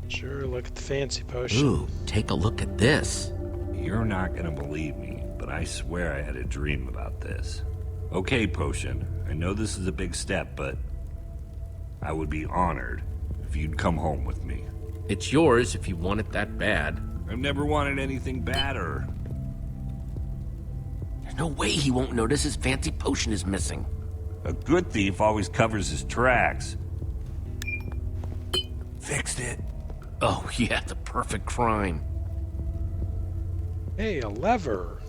Sure, look at the fancy potion.
Ooh, take a look at this.
You're not gonna believe me, but I swear I had a dream about this. Okay, Potion, I know this is a big step, but I would be honored if you'd come home with me.
It's yours if you want it that bad.
I've never wanted anything badder.
There's no way he won't notice his fancy potion is missing.
A good thief always covers his tracks. Fixed it.
Oh yeah, the perfect crime.
Hey, a lever.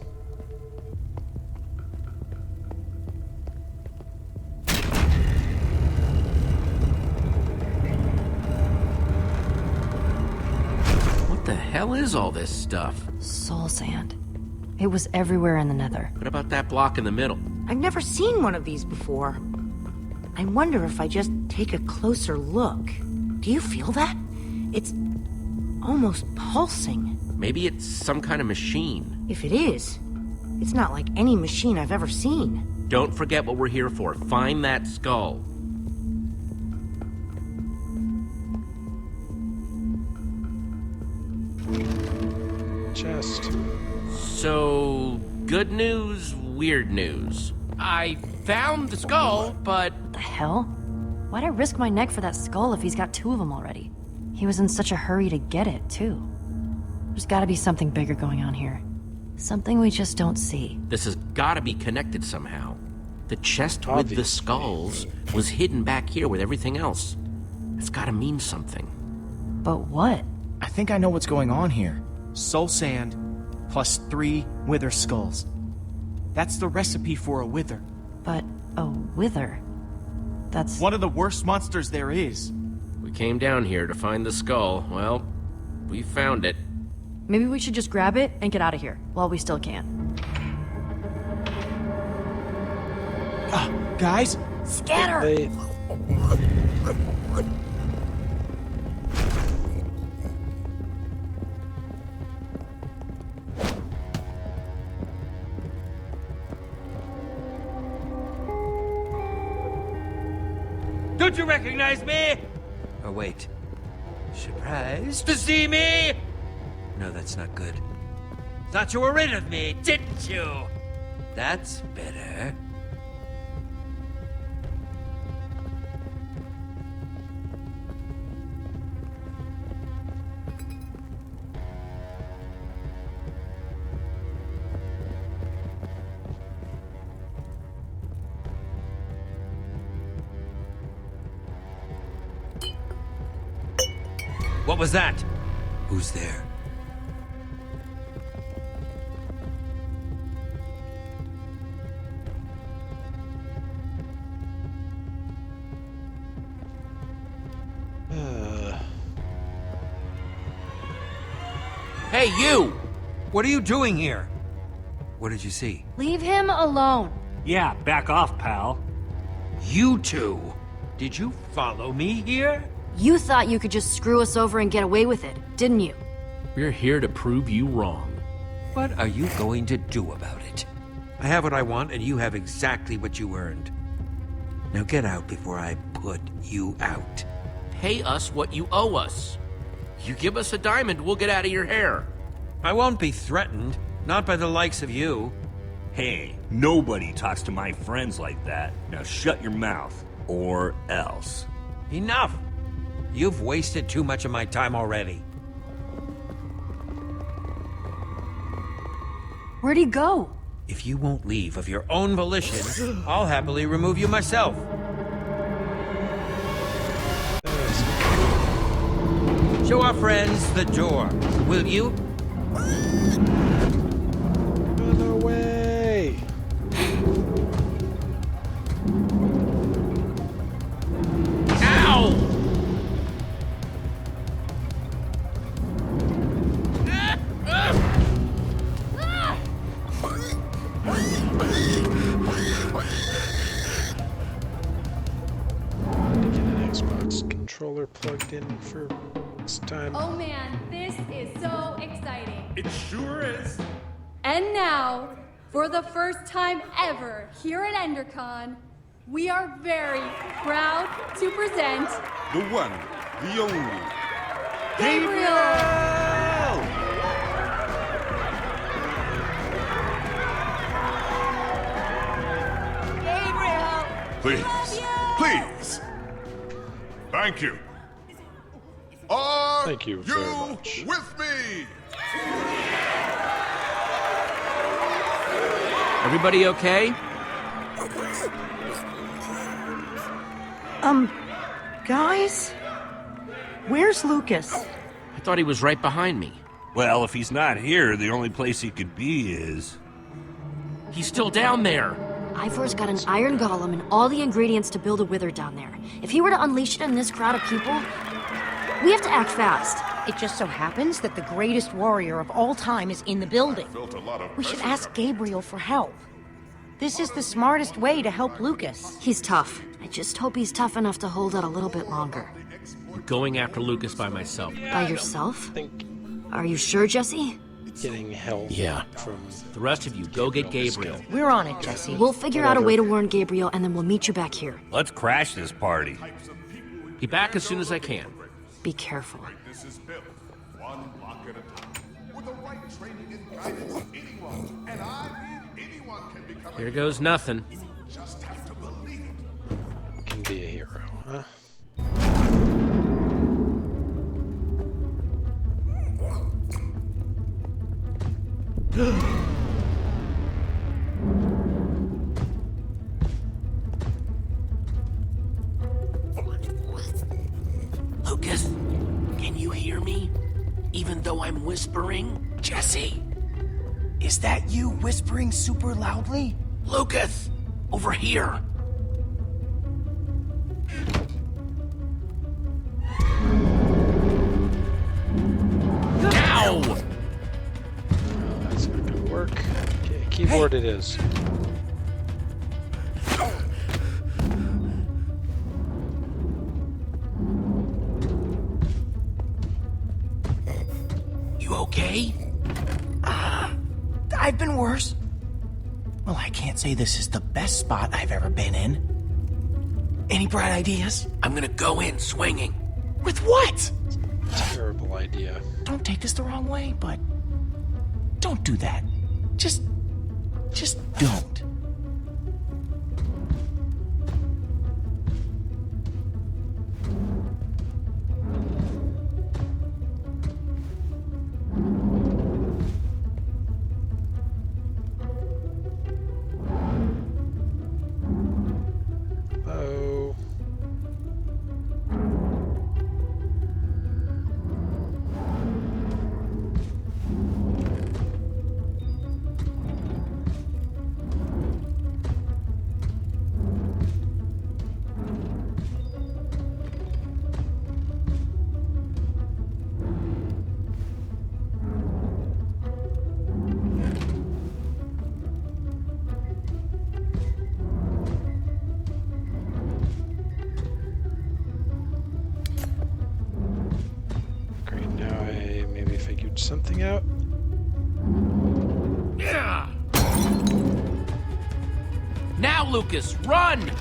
hell is all this stuff?
Soul sand. It was everywhere in the Nether.
What about that block in the middle?
I've never seen one of these before. I wonder if I just take a closer look. Do you feel that? It's almost pulsing.
Maybe it's some kind of machine.
If it is, it's not like any machine I've ever seen.
Don't forget what we're here for. Find that skull.
Chest.
So, good news, weird news. I found the skull, but...
The hell? Why'd I risk my neck for that skull if he's got 2 of them already? He was in such a hurry to get it, too. There's gotta be something bigger going on here. Something we just don't see.
This has gotta be connected somehow. The chest with
Obviously.
the skulls was hidden back here with everything else. It's gotta mean something.
But what?
I think I know what's going on here. Soul sand plus 3 wither skulls. That's the recipe for a wither.
But a wither? That's...
one of the worst monsters there is.
We came down here to find the skull. Well, we found it.
Maybe we should just grab it and get out of here, while we still can.
Guys?
Scatter!
Don't you recognize me? Oh, wait. Surprised to see me? No, that's not good. Thought you were rid of me, didn't you? That's better. What was that? Who's there?
Hey, you!
What are you doing here? What did you see?
Leave him alone.
Yeah, back off, pal.
You two! Did you follow me here?
You thought you could just screw us over and get away with it, didn't you?
We're here to prove you wrong.
What are you going to do about it? I have what I want, and you have exactly what you earned. Now get out before I put you out.
Pay us what you owe us. You give us a diamond, we'll get out of your hair.
I won't be threatened. Not by the likes of you.
Hey, nobody talks to my friends like that. Now shut your mouth, or else.
Enough! You've wasted too much of my time already.
Where'd he go?
If you won't leave of your own volition, I'll happily remove you myself. Show our friends the door, will you?
Run away!
Ow!
To get an Xbox controller plugged in for this time.
Oh man, this is so exciting.
It sure is.
And now, for the first time ever here at EnderCon, we are very proud to present
The one, the only.
Gabriel!
Please, please. Thank you. Are
Thank you very much.
with me?
Everybody okay?
Guys? Where's Lucas?
I thought he was right behind me.
Well, if he's not here, the only place he could be is...
He's still down there.
Ivor's got an iron golem and all the ingredients to build a wither down there. If he were to unleash it on this crowd of people, we have to act fast.
It just so happens that the greatest warrior of all time is in the building. We should ask Gabriel for help. This is the smartest way to help Lucas.
He's tough. I just hope he's tough enough to hold out a little bit longer.
I'm going after Lucas by myself.
By yourself?
Think
Are you sure, Jesse?
getting help from
The rest of you, go get Gabriel.
We're on it, Jesse.
We'll figure out a way to warn Gabriel, and then we'll meet you back here.
Let's crash this party.
Be back as soon as I can.
Be careful.
Here goes nothing.
can be a hero, huh?
Lucas, can you hear me? Even though I'm whispering?
Jesse, is that you whispering super loudly?
Lucas, over here. Ow!
Oh, that's not gonna work. Okay, keyboard it is.
You okay?
I've been worse. Well, I can't say this is the best spot I've ever been in. Any bright ideas?
I'm gonna go in swinging.
With what?
Terrible idea.
Don't take this the wrong way, but don't do that. Just don't.
Oh. Great, now I maybe figured something out.
Yeah! Now, Lucas, run!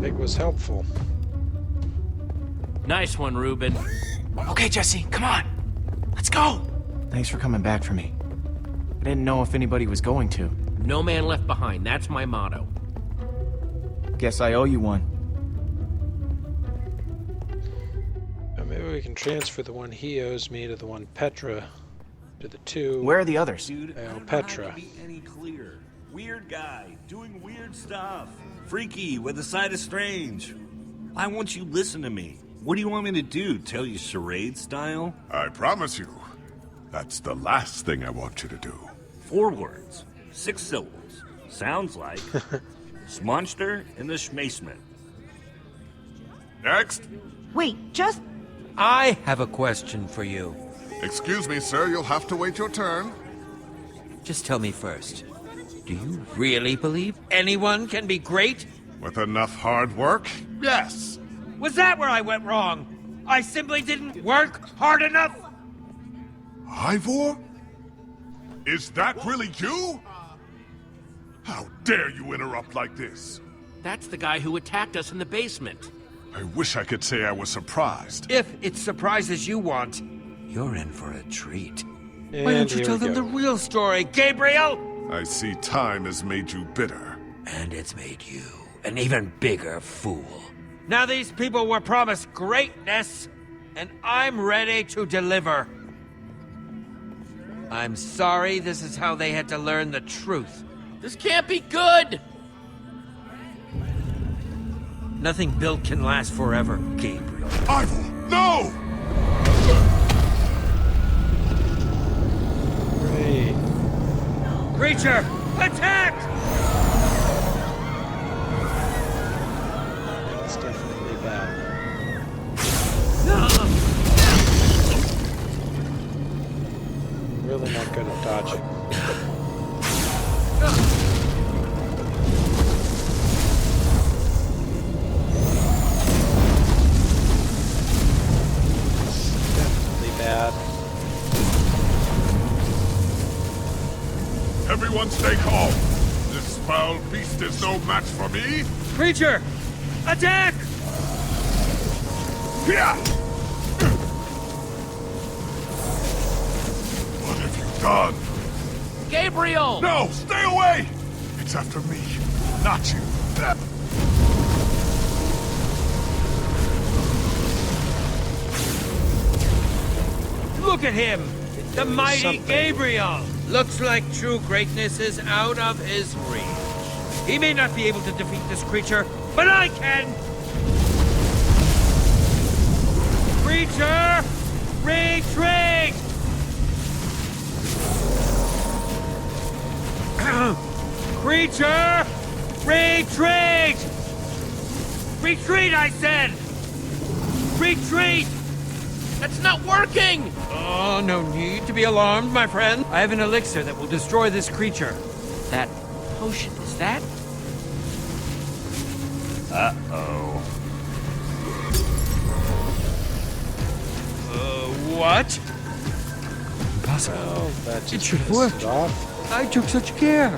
Pig was helpful.
Nice one, Ruben.
Okay, Jesse, come on. Let's go. Thanks for coming back for me. I didn't know if anybody was going to.
No man left behind, that's my motto.
Guess I owe you one.
Now maybe we can transfer the one he owes me to the one Petra, to the two.
Where are the others?
Dude,
I owe
I'm
Petra.
not gonna be any clearer. Weird guy, doing weird stuff. Freaky, with a side of strange. Why won't you listen to me? What do you want me to do? Tell you charade style?
I promise you, that's the last thing I want you to do.
4 words, 6 syllables. Sounds like Smonster and the Schmasmith.
Next.
Wait, just...
I have a question for you.
Excuse me, sir, you'll have to wait your turn.
Just tell me first. Do you really believe anyone can be great?
With enough hard work, yes.
Was that where I went wrong? I simply didn't work hard enough?
Ivor? Is that really you? How dare you interrupt like this?
That's the guy who attacked us in the basement.
I wish I could say I was surprised.
If it's surprises you want, you're in for a treat.
And
Why don't you
here
tell
we
them
go.
the real story, Gabriel?
I see time has made you bitter.
And it's made you an even bigger fool. Now these people were promised greatness, and I'm ready to deliver. I'm sorry this is how they had to learn the truth.
This can't be good!
Nothing built can last forever, Gabriel.
Ivor, no!
Great.
Creature, attack!
It's definitely bad. Really not good at dodging. Definitely bad.
Everyone stay calm. This foul beast is no match for me.
Creature, attack!
Yeah. What have you done?
Gabriel!
No, stay away! It's after me, not you.
Look at him! The mighty
something.
Gabriel! Looks like true greatness is out of his reach. He may not be able to defeat this creature, but I can! Creature, retreat! Creature, retreat! Retreat, I said! Retreat!
That's not working!
Oh, no need to be alarmed, my friend. I have an elixir that will destroy this creature.
That potion, is that?
Uh-oh.
What?
Impossible.
Well, that just
It should have
pissed
worked.
it off.
I took such care.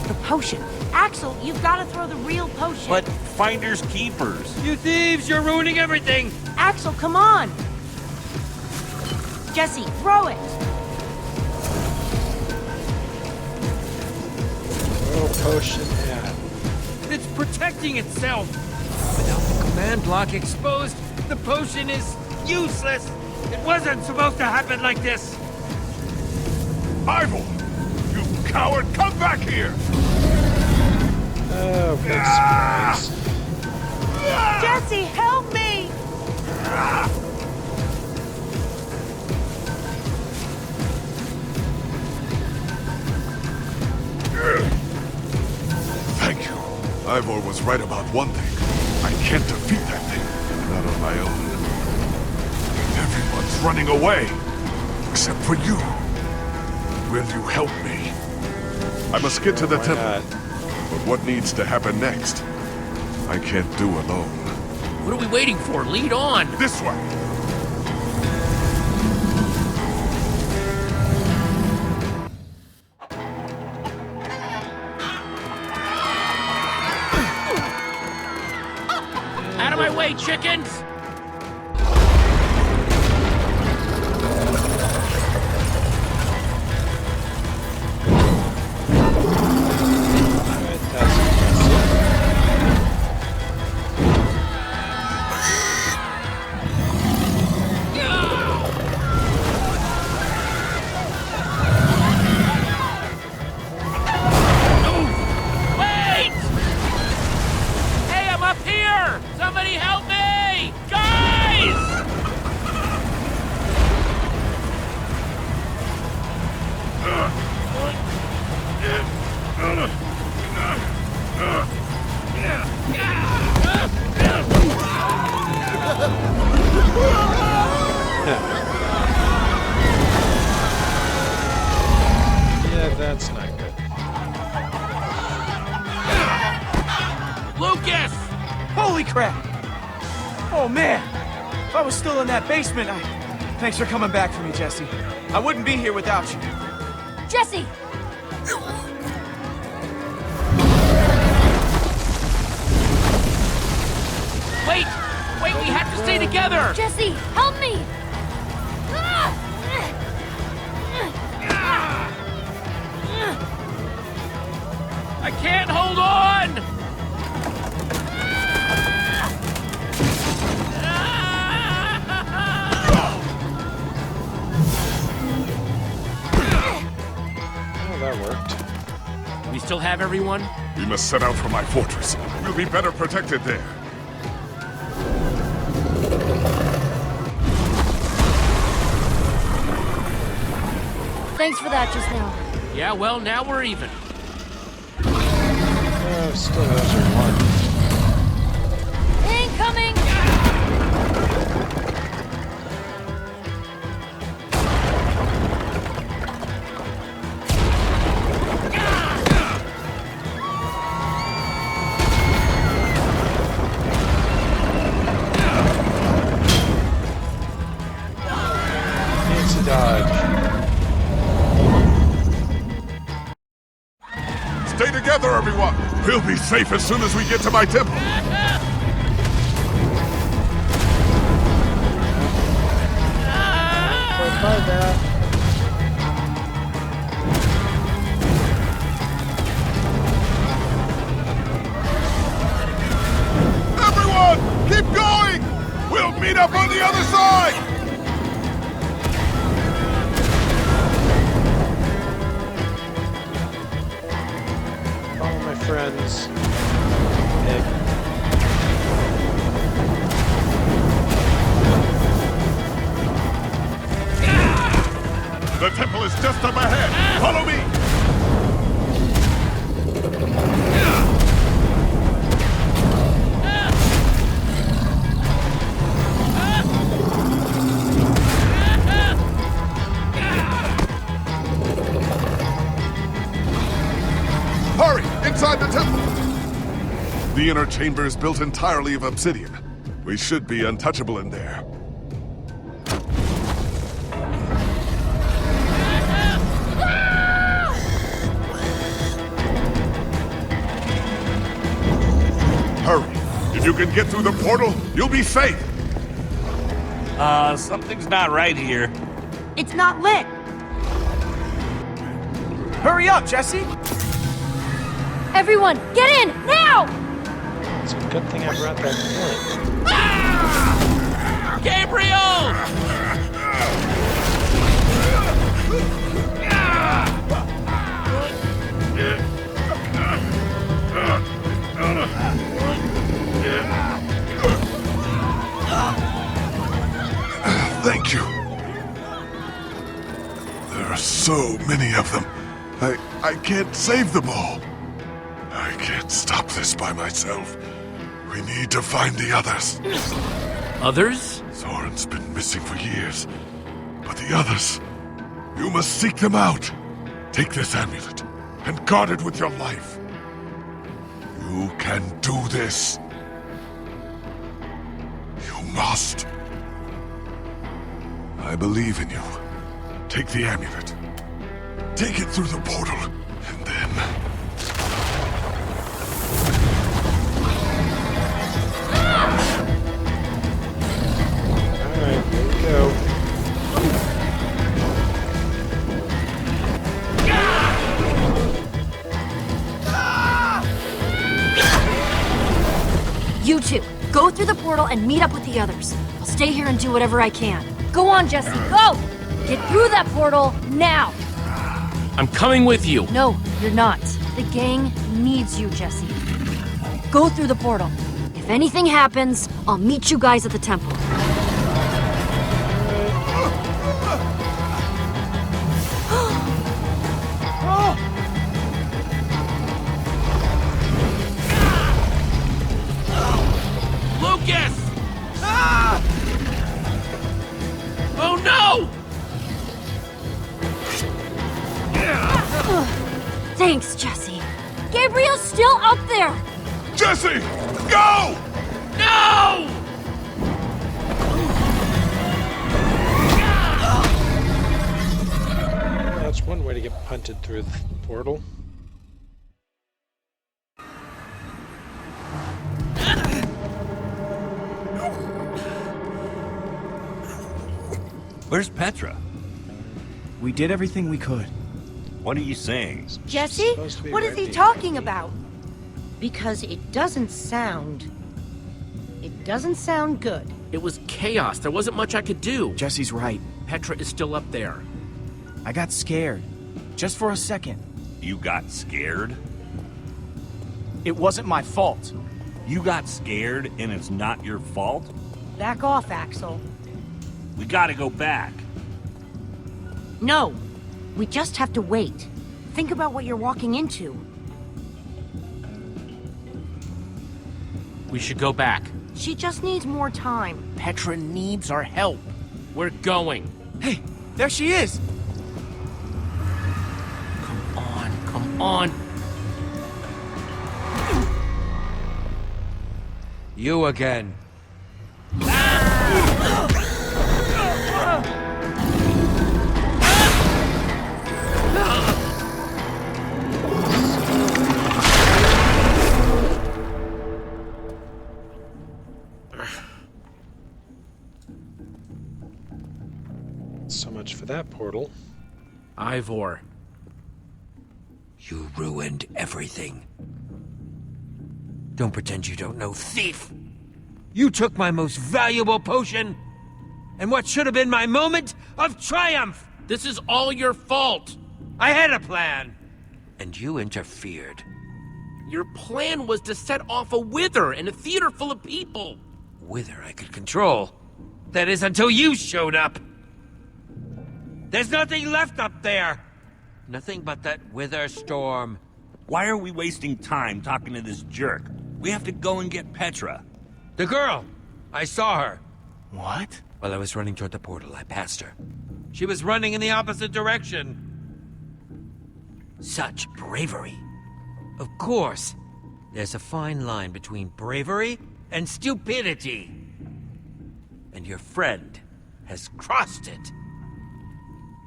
The potion. Axel, you've got to throw the real potion.
But finders keepers.
You thieves, you're ruining everything.
Axel, come on. Jesse, throw it.
Oh, potion hat.
It's protecting itself. Without the command block exposed, the potion is useless. It wasn't supposed to happen like this.
Ivor! You coward, come back here!
Oh, big surprise.
Jesse, help me.
Thank you. Ivor was right about one thing. I can't defeat that thing. Not on my own. Everyone's running away. Except for you. Will you help me? I must get to the temple. But what needs to happen next? I can't do alone.
What are we waiting for? Lead on!
This way!
Out of my way, chickens! Wait! Hey, I'm up here! Somebody help me! Guys!
Yeah, that's not good.
Lucas!
Holy crap! Oh man! If I was still in that basement, Thanks for coming back for me, Jesse. I wouldn't be here without you.
Jesse!
Wait! Wait, we have to stay together!
Jesse, help me!
I can't hold on!
Oh, that worked.
We still have everyone?
We must set out for my fortress. We'll be better protected there.
Thanks for that just now.
Yeah, well, now we're even.
Still those are one.
Incoming!
Nancy dodge.
Stay together, everyone! We'll be safe as soon as we get to my temple! Everyone! Keep going! We'll meet up on the other side!
Follow my friends. Egg.
The temple is just up ahead! Follow me! Hurry! Inside the temple! The inner chamber is built entirely of obsidian. We should be untouchable in there. Hurry! If you can get through the portal, you'll be safe!
Something's not right here.
It's not lit.
Hurry up, Jesse!
Everyone, get in, now!
It's a good thing I brought that flint.
Gabriel!
Thank you. There are so many of them. I can't save them all. I can't stop this by myself. We need to find the others.
Others?
Soren's been missing for years. But the others, you must seek them out. Take this amulet and guard it with your life. You can do this. You must. I believe in you. Take the amulet. Take it through the portal, and then...
Alright, here we go.
You two, go through the portal and meet up with the others. I'll stay here and do whatever I can. Go on, Jesse, go! Get through that portal, now!
I'm coming with you.
No, you're not. The gang needs you, Jesse. Go through the portal. If anything happens, I'll meet you guys at the temple.
Lucas! Oh no!
Thanks, Jesse. Gabriel's still up there!
Jesse! Go!
No!
That's one way to get punted through the portal.
Where's Petra?
We did everything we could.
What are you saying?
Jesse? What is he talking about? Because it doesn't sound good.
It was chaos. There wasn't much I could do.
Jesse's right.
Petra is still up there.
I got scared. Just for a second.
You got scared?
It wasn't my fault.
You got scared and it's not your fault?
Back off, Axel.
We gotta go back.
No. We just have to wait. Think about what you're walking into.
We should go back.
She just needs more time.
Petra needs our help. We're going.
Hey, there she is!
Come on.
You again.
So much for that portal.
Ivor.
You ruined everything. Don't pretend you don't know, thief! You took my most valuable potion, and what should have been my moment of triumph!
This is all your fault!
I had a plan, and you interfered.
Your plan was to set off a wither in a theater full of people.
Wither I could control. That is until you showed up. There's nothing left up there! Nothing but that wither storm.
Why are we wasting time talking to this jerk? We have to go and get Petra.
The girl! I saw her.
What?
While I was running toward the portal, I passed her. She was running in the opposite direction. Such bravery. Of course. There's a fine line between bravery and stupidity. And your friend has crossed it.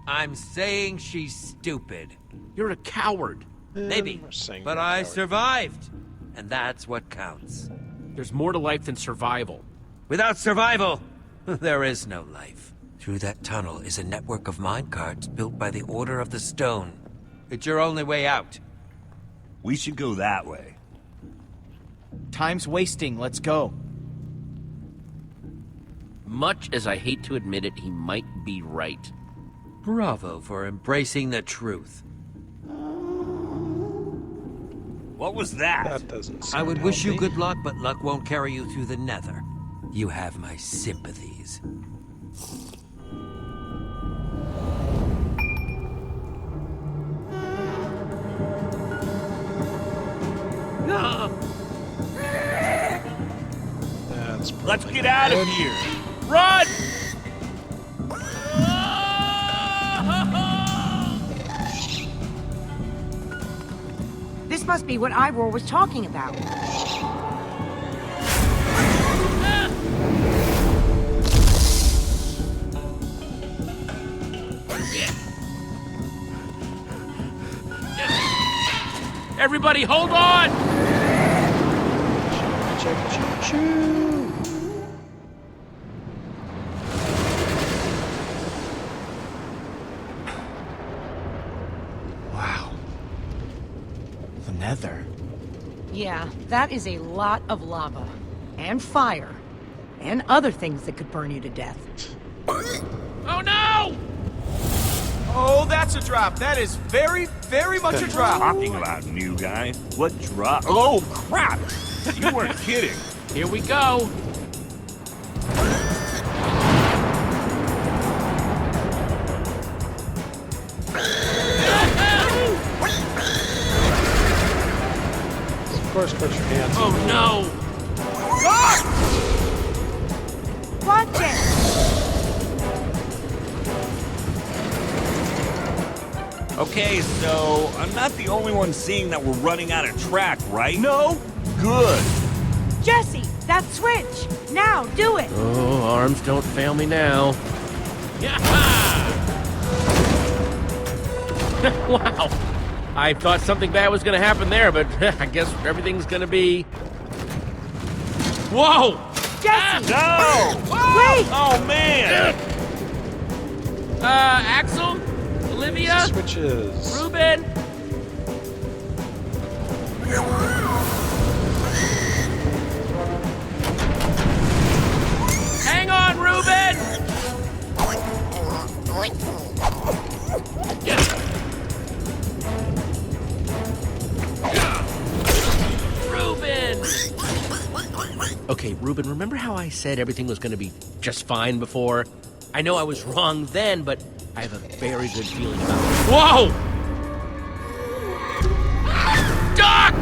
I'm saying she's stupid.
You're a coward.
Maybe, but I survived. And that's what counts.
There's more to life than survival.
Without survival, there is no life. Through that tunnel is a network of minecarts built by the Order of the Stone. It's your only way out.
We should go that way.
Time's wasting, let's go.
Much as I hate to admit it, he might be right.
Bravo for embracing the truth.
What was that?
That doesn't seem
I would wish you
healthy.
good luck, but luck won't carry you through the nether. You have my sympathies.
Let's get out of here!
Run!
This must be what Ivor was talking about.
Everybody, hold on!
Choo-choo-choo.
Wow. The Nether.
Yeah, that is a lot of lava. And fire. And other things that could burn you to death.
Oh no!
Oh, that's a drop. That is very, very much a drop.
Talking about, new guy. What drop? Oh, crap! You weren't kidding.
Here we go.
Of course, put your hands
Oh
on
no!
Watch it!
Okay, so I'm not the only one seeing that we're running out of track, right? No? Good.
Jesse, that switch! Now, do it!
Oh, arms don't fail me now. Wow. I thought something bad was going to happen there, but I guess everything's going to be... Whoa!
Jesse!
No!
Wait!
Oh, man!
Axel? Olivia?
switches.
Ruben? Hang on, Ruben! Ruben! Okay, Ruben, remember how I said everything was going to be just fine before? I know I was wrong then, but I have a very good feeling about it. Whoa! Duck!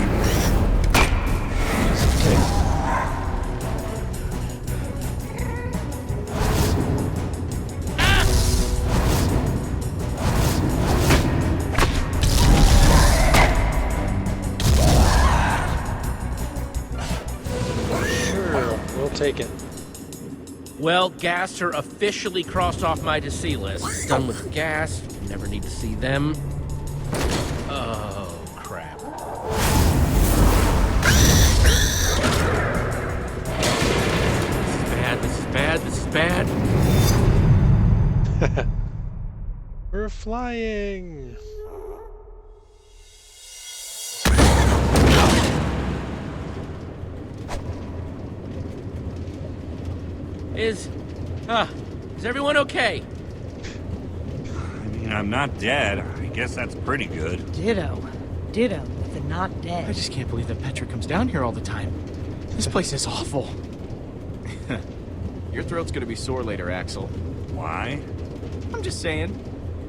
Sure, we'll take it.
Well, gas are officially crossed off my to see list. Done with gas. Never need to see them. Oh, crap. This is bad, this is bad, this is bad.
We're flying!
Is everyone okay?
I mean, I'm not dead. I guess that's pretty good.
Ditto. Ditto with the not dead.
I just can't believe that Petra comes down here all the time. This place is awful. Your throat's gonna be sore later, Axel.
Why?
I'm just saying.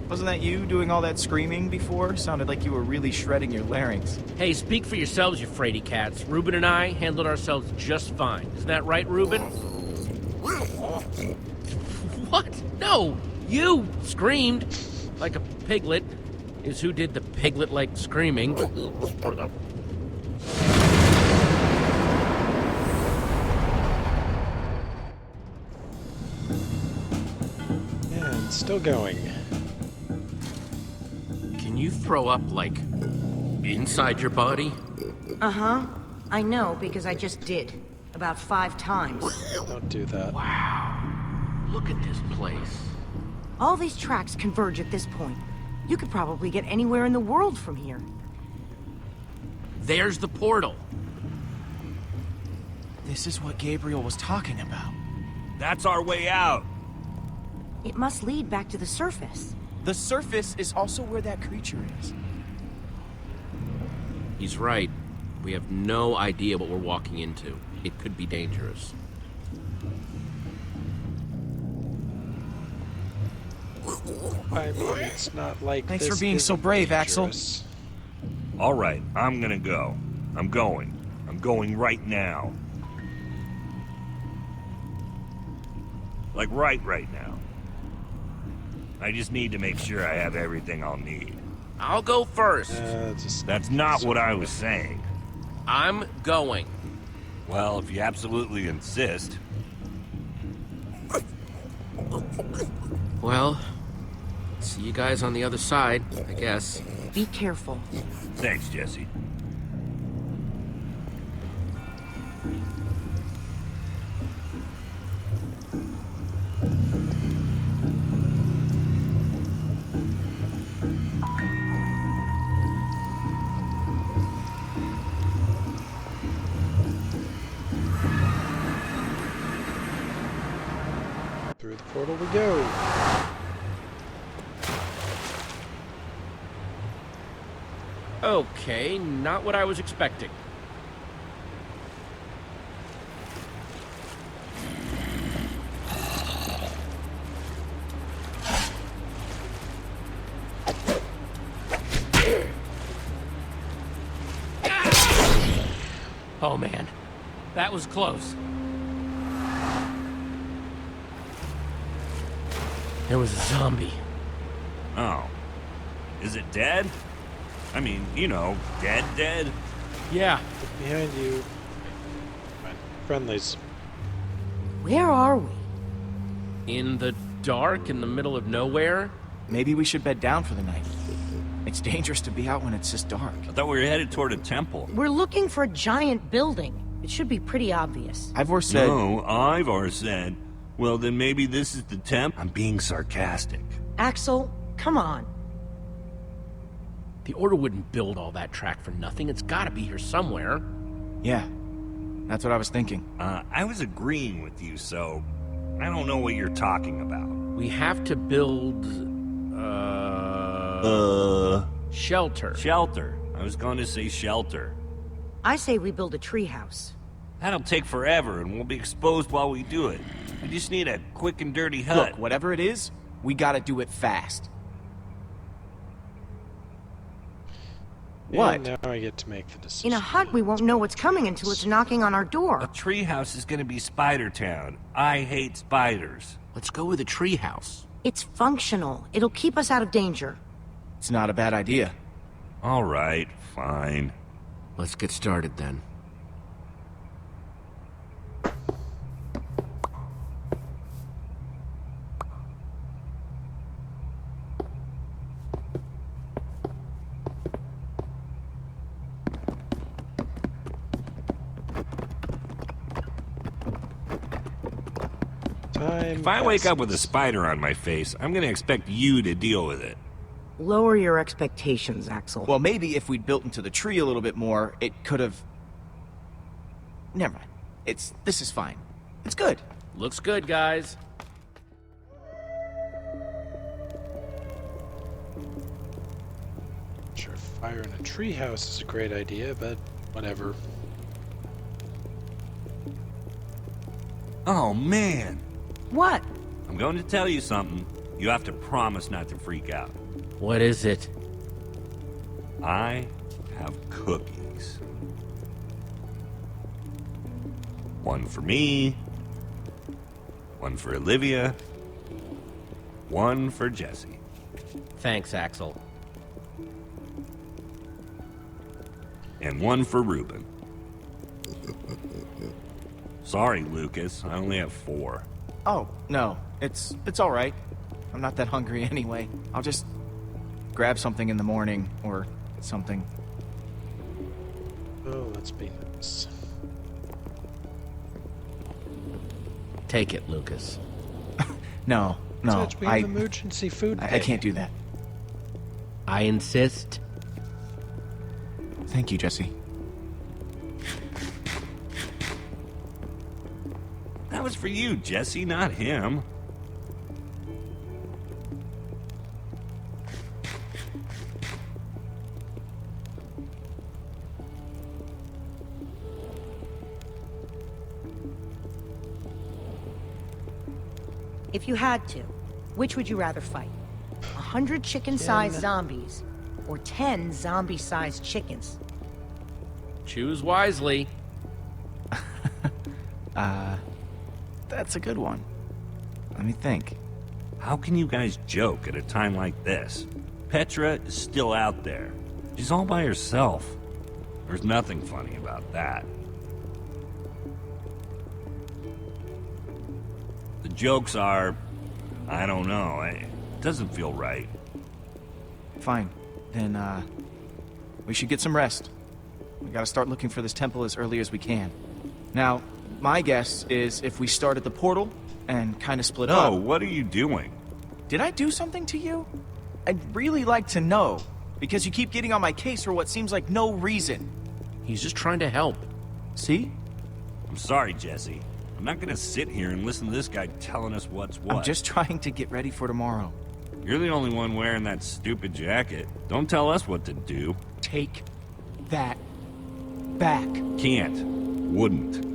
Wasn't that you doing all that screaming before? Sounded like you were really shredding your larynx.
Hey, speak for yourselves, you fraidy cats. Ruben and I handled ourselves just fine. Isn't that right, Ruben? What? No! You screamed like a piglet. Is who did the piglet-like screaming.
Yeah, it's still going.
Can you throw up, like, inside your body?
Uh-huh. I know, because I just did. About 5 times.
Don't do that.
Wow. Look at this place.
All these tracks converge at this point. You could probably get anywhere in the world from here.
There's the portal.
This is what Gabriel was talking about.
That's our way out.
It must lead back to the surface.
The surface is also where that creature is.
He's right. We have no idea what we're walking into. It could be dangerous.
I mean, it's not like
Thanks
this
for being so
isn't
brave, Axel.
dangerous.
All right, I'm gonna go. I'm going. I'm going right now. Like right now. I just need to make sure I have everything I'll need.
I'll go first.
That's not what I was saying.
I'm going.
Well, if you absolutely insist.
Well, see you guys on the other side, I guess.
Be careful.
Thanks, Jesse.
Through the portal we go.
Okay, not what I was expecting. Oh man, that was close. There was a zombie.
Oh. Is it dead? I mean, you know, dead?
Yeah.
Look behind you. Friendlies.
Where are we?
In the dark, in the middle of nowhere?
Maybe we should bed down for the night. It's dangerous to be out when it's this dark.
I thought we were headed toward a temple.
We're looking for a giant building. It should be pretty obvious.
Ivor said...
No, Ivor said... Well, then maybe this is the temp? I'm being sarcastic.
Axel, come on.
The Order wouldn't build all that track for nothing. It's gotta be here somewhere.
Yeah, that's what I was thinking.
I was agreeing with you, so... I don't know what you're talking about.
We have to build... Shelter.
Shelter. I was going to say shelter.
I say we build a treehouse.
That'll take forever, and we'll be exposed while we do it. We just need a quick and dirty hut.
Look, whatever it is, We gotta do it fast. What?
And now I get to make the decision.
In a hut, we won't know what's coming until it's knocking on our door.
A treehouse is gonna be Spider Town. I hate spiders.
Let's go with a treehouse.
It's functional. It'll keep us out of danger.
It's not a bad idea.
All right, fine.
Let's get started then.
If I wake up with a spider on my face, I'm gonna expect you to deal with it.
Lower your expectations, Axel.
Well, maybe if we'd built into the tree a little bit more, it could have... Never mind. This is fine. It's good.
Looks good, guys.
Sure, fire in a treehouse is a great idea, but whatever.
Oh, man.
What?
I'm going to tell you something. You have to promise not to freak out.
What is it?
I have cookies. One for me, one for Olivia, one for Jesse.
Thanks, Axel.
And one for Reuben. Sorry, Lucas. I only have 4.
Oh, no. It's all right. I'm not that hungry anyway. I'll just grab something in the morning or something.
Oh, let's be nice.
Take it, Lucas.
No.
Judge, we have emergency food
I can't do that.
I insist.
Thank you, Jesse.
That was for you, Jesse, not him.
If you had to, which would you rather fight? 100 chicken-sized zombies, or 10 zombie-sized chickens?
Choose wisely.
That's a good one. Let me think.
How can you guys joke at a time like this? Petra is still out there. She's all by herself. There's nothing funny about that. The jokes are... I don't know. It doesn't feel right.
Fine. Then, we should get some rest. We gotta start looking for this temple as early as we can. Now, my guess is if we start at the portal and kind of split up...
Oh, what are you doing?
Did I do something to you? I'd really like to know, because you keep getting on my case for what seems like no reason.
He's just trying to help.
See?
I'm sorry, Jesse. I'm not gonna sit here and listen to this guy telling us what's what.
I'm just trying to get ready for tomorrow.
You're the only one wearing that stupid jacket. Don't tell us what to do.
Take that back.
Can't. Wouldn't.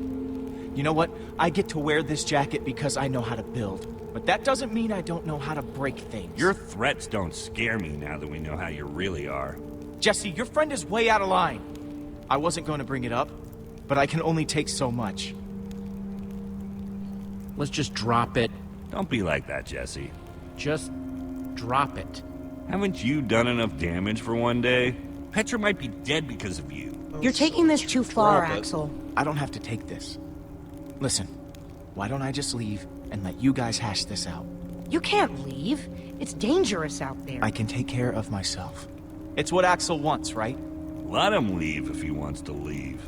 You know what? I get to wear this jacket because I know how to build. But that doesn't mean I don't know how to break things.
Your threats don't scare me now that we know how you really are.
Jesse, your friend is way out of line. I wasn't going to bring it up, but I can only take so much.
Let's just drop it.
Don't be like that, Jesse.
Just drop it.
Haven't you done enough damage for one day? Petra might be dead because of you.
You're taking this too far, Axel.
I don't have to take this. Listen, why don't I just leave and let you guys hash this out?
You can't leave. It's dangerous out there.
I can take care of myself. It's what Axel wants, right?
Let him leave if he wants to leave.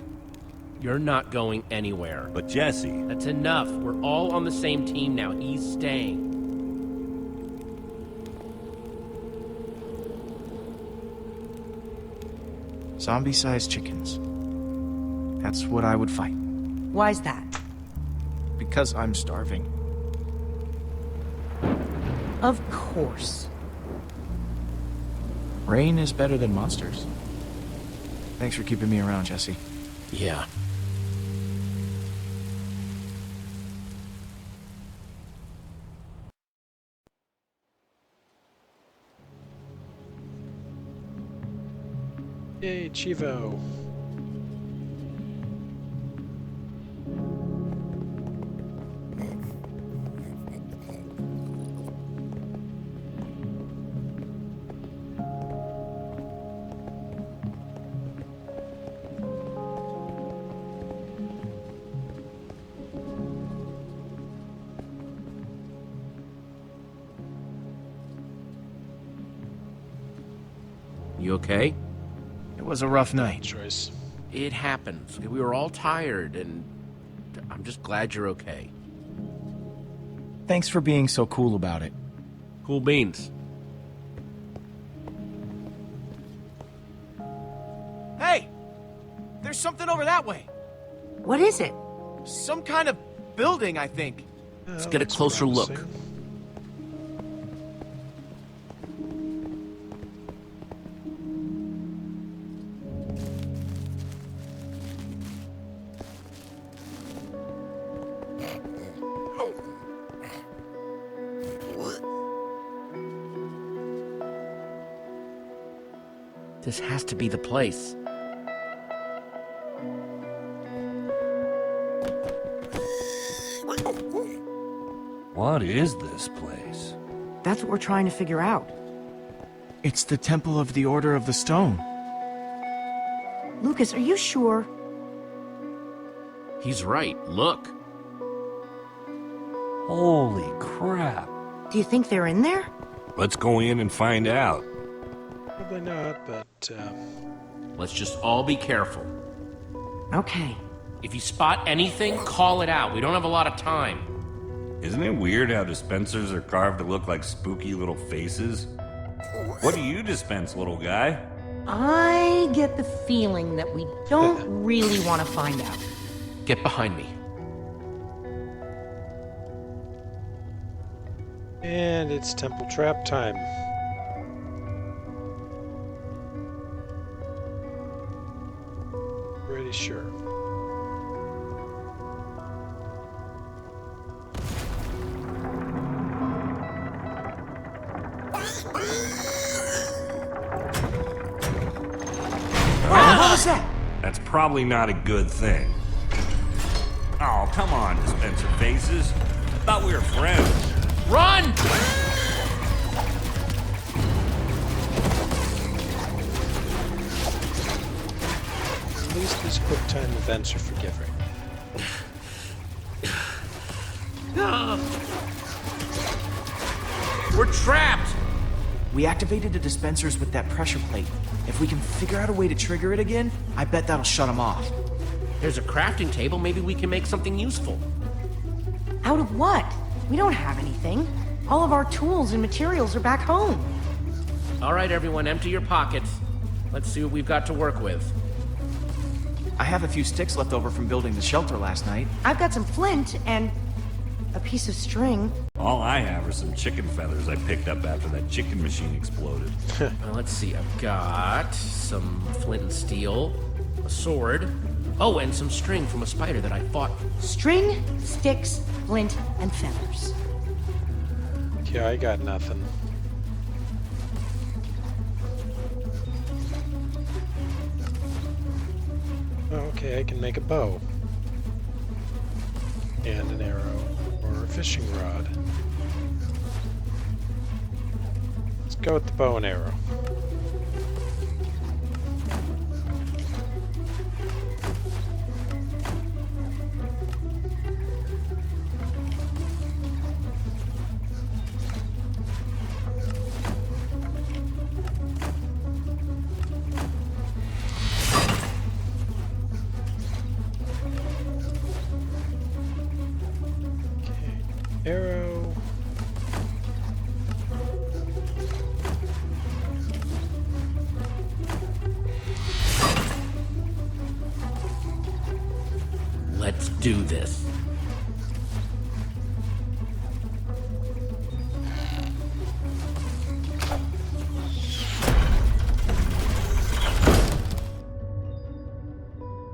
You're not going anywhere.
But Jesse...
That's enough. We're all on the same team now. He's staying.
Zombie-sized chickens. That's what I would fight.
Why's that?
Because I'm starving.
Of course.
Rain is better than monsters. Thanks for keeping me around, Jesse.
Yeah.
Yay, Chivo.
You okay?
It was a rough night.
Choice.
It happens. We were all tired, and I'm just glad you're okay.
Thanks for being so cool about it.
Cool beans.
Hey! There's something over that way.
What is it?
Some kind of building, I think.
Let's get a closer look. This has to be the place.
What is this place?
That's what we're trying to figure out.
It's the Temple of the Order of the Stone.
Lucas, are you sure?
He's right. Look.
Holy crap.
Do you think they're in there?
Let's go in and find out.
Probably not, but
Let's just all be careful.
Okay.
If you spot anything, call it out. We don't have a lot of time.
Isn't it weird how dispensers are carved to look like spooky little faces? What do you dispense, little guy?
I get the feeling that we don't really want to find out.
Get behind me.
And it's temple trap time. Pretty sure.
What was that?
That's probably not a good thing. Oh, come on, dispenser faces. I thought we were friends.
Run!
At least these quick time events are forgiving.
We're trapped!
We activated the dispensers with that pressure plate. If we can figure out a way to trigger it again, I bet that'll shut them off.
There's a crafting table. Maybe we can make something useful.
Out of what? We don't have anything. All of our tools and materials are back home.
All right, everyone, empty your pockets. Let's see what we've got to work with.
I have a few sticks left over from building the shelter last night.
I've got some flint and a piece of string.
All I have are some chicken feathers I picked up after that chicken machine exploded.
Let's see, I've got some flint and steel, a sword, oh, and some string from a spider that I fought.
String, sticks, flint, and feathers.
Yeah, I got nothing. Oh, okay, I can make a bow. And an arrow. Or a fishing rod. Let's go with the bow and arrow. Arrow.
Let's do this.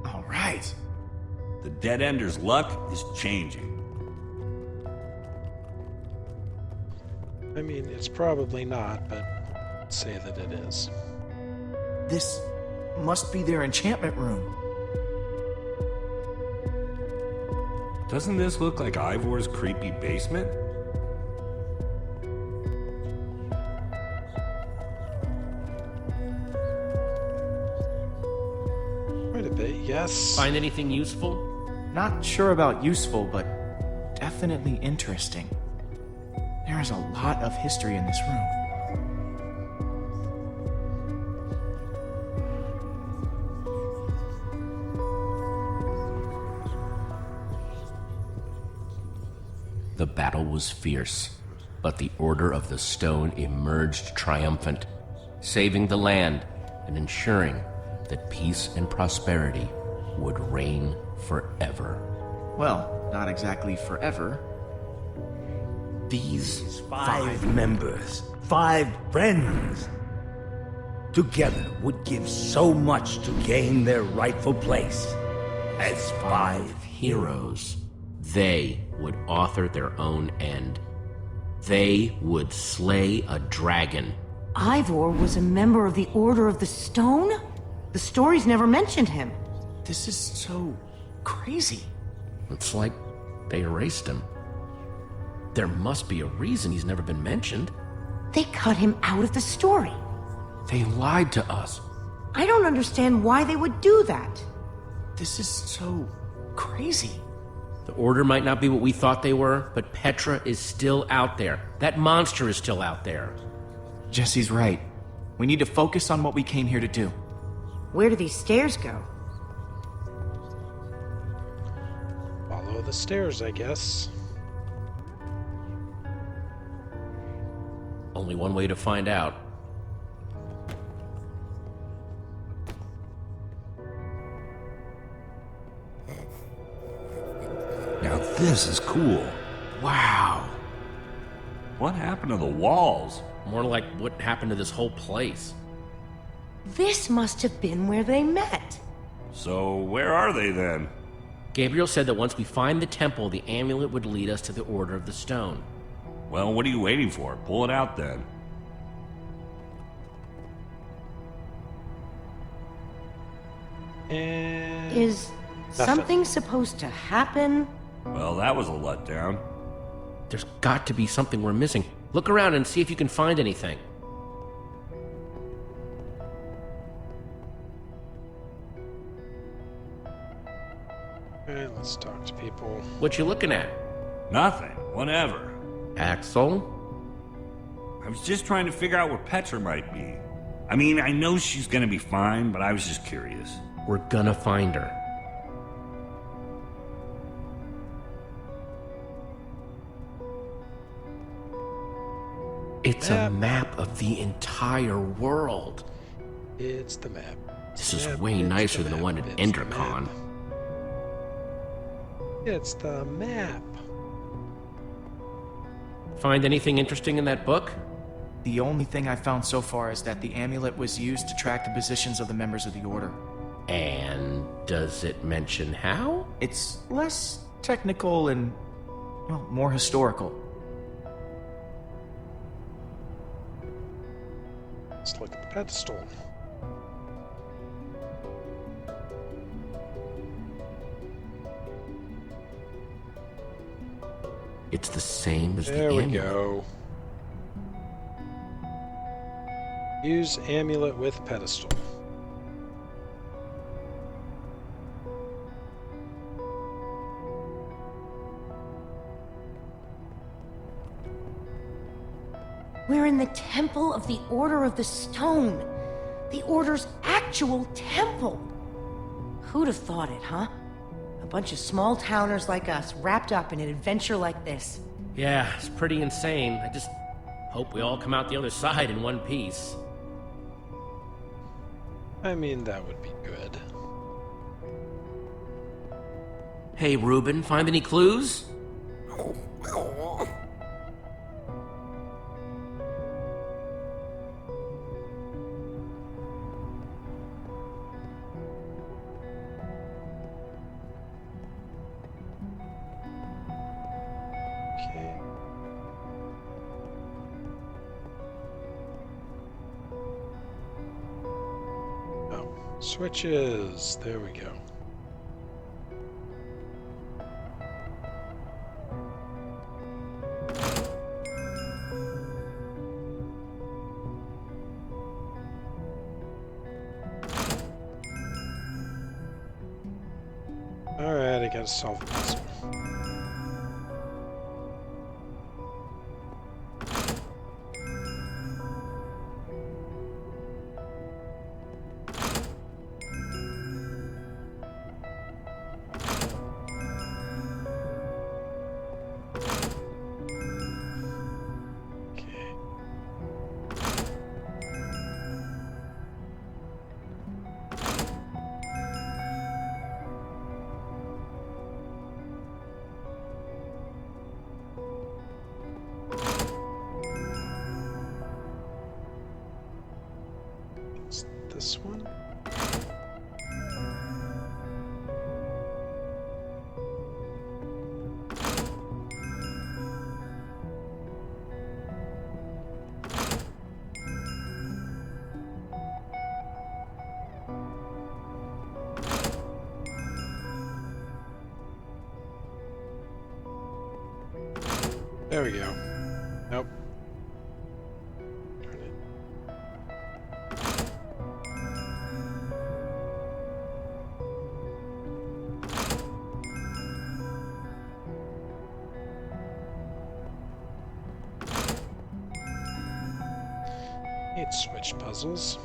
All right. The Dead Ender's luck is changing.
I mean, it's probably not, but say that it is.
This must be their enchantment room.
Doesn't this look like Ivor's creepy basement?
Quite a bit, yes.
Find anything useful?
Not sure about useful, but definitely interesting. There is a lot of history in this room.
The battle was fierce, but the Order of the Stone emerged triumphant, saving the land and ensuring that peace and prosperity would reign forever.
Well, not exactly forever.
These 5 members, 5 friends, together would give so much to gain their rightful place as 5
heroes. They would author their own end. They would slay a dragon.
Ivor was a member of the Order of the Stone? The stories never mentioned him.
This is so crazy.
It's like they erased him. There must be a reason he's never been mentioned.
They cut him out of the story.
They lied to us.
I don't understand why they would do that.
This is so crazy.
The Order might not be what we thought they were, but Petra is still out there. That monster is still out there.
Jesse's right. We need to focus on what we came here to do.
Where do these stairs go?
Follow the stairs, I guess.
Only one way to find out.
Now this is cool.
Wow.
What happened to the walls?
More like what happened to this whole place.
This must have been where they met.
So where are they then?
Gabriel said that once we find the temple, the amulet would lead us to the Order of the Stone.
Well, what are you waiting for? Pull it out then.
And
Is something supposed to happen?
Well, that was a letdown.
There's got to be something we're missing. Look around and see if you can find anything.
Alright, let's talk to people.
What you looking at?
Nothing. Whatever.
Axel?
I was just trying to figure out where Petra might be. I mean, I know she's gonna be fine, but I was just curious.
We're gonna find her. It's a map of the entire world.
It's the map.
This is way nicer than the one at Endercon.
It's the map.
Find anything interesting in that book?
The only thing I found so far is that the amulet was used to track the positions of the members of the Order.
And does it mention how?
It's less technical and, well, more historical.
Let's look at the pedestal.
It's the same as
There
the
we
amulet.
go. Use amulet with pedestal.
We're in the Temple of the Order of the Stone. The Order's actual temple. Who'd have thought it, huh? A bunch of small-towners like us wrapped up in an adventure like this.
Yeah, it's pretty insane. I just hope we all come out the other side in one piece.
I mean, that would be good.
Hey, Reuben, find any clues?
Okay. Oh, Switches. There we go. Alright, I gotta solve the puzzle. This one? There we go. Nope. Darn it. Hate switch puzzles.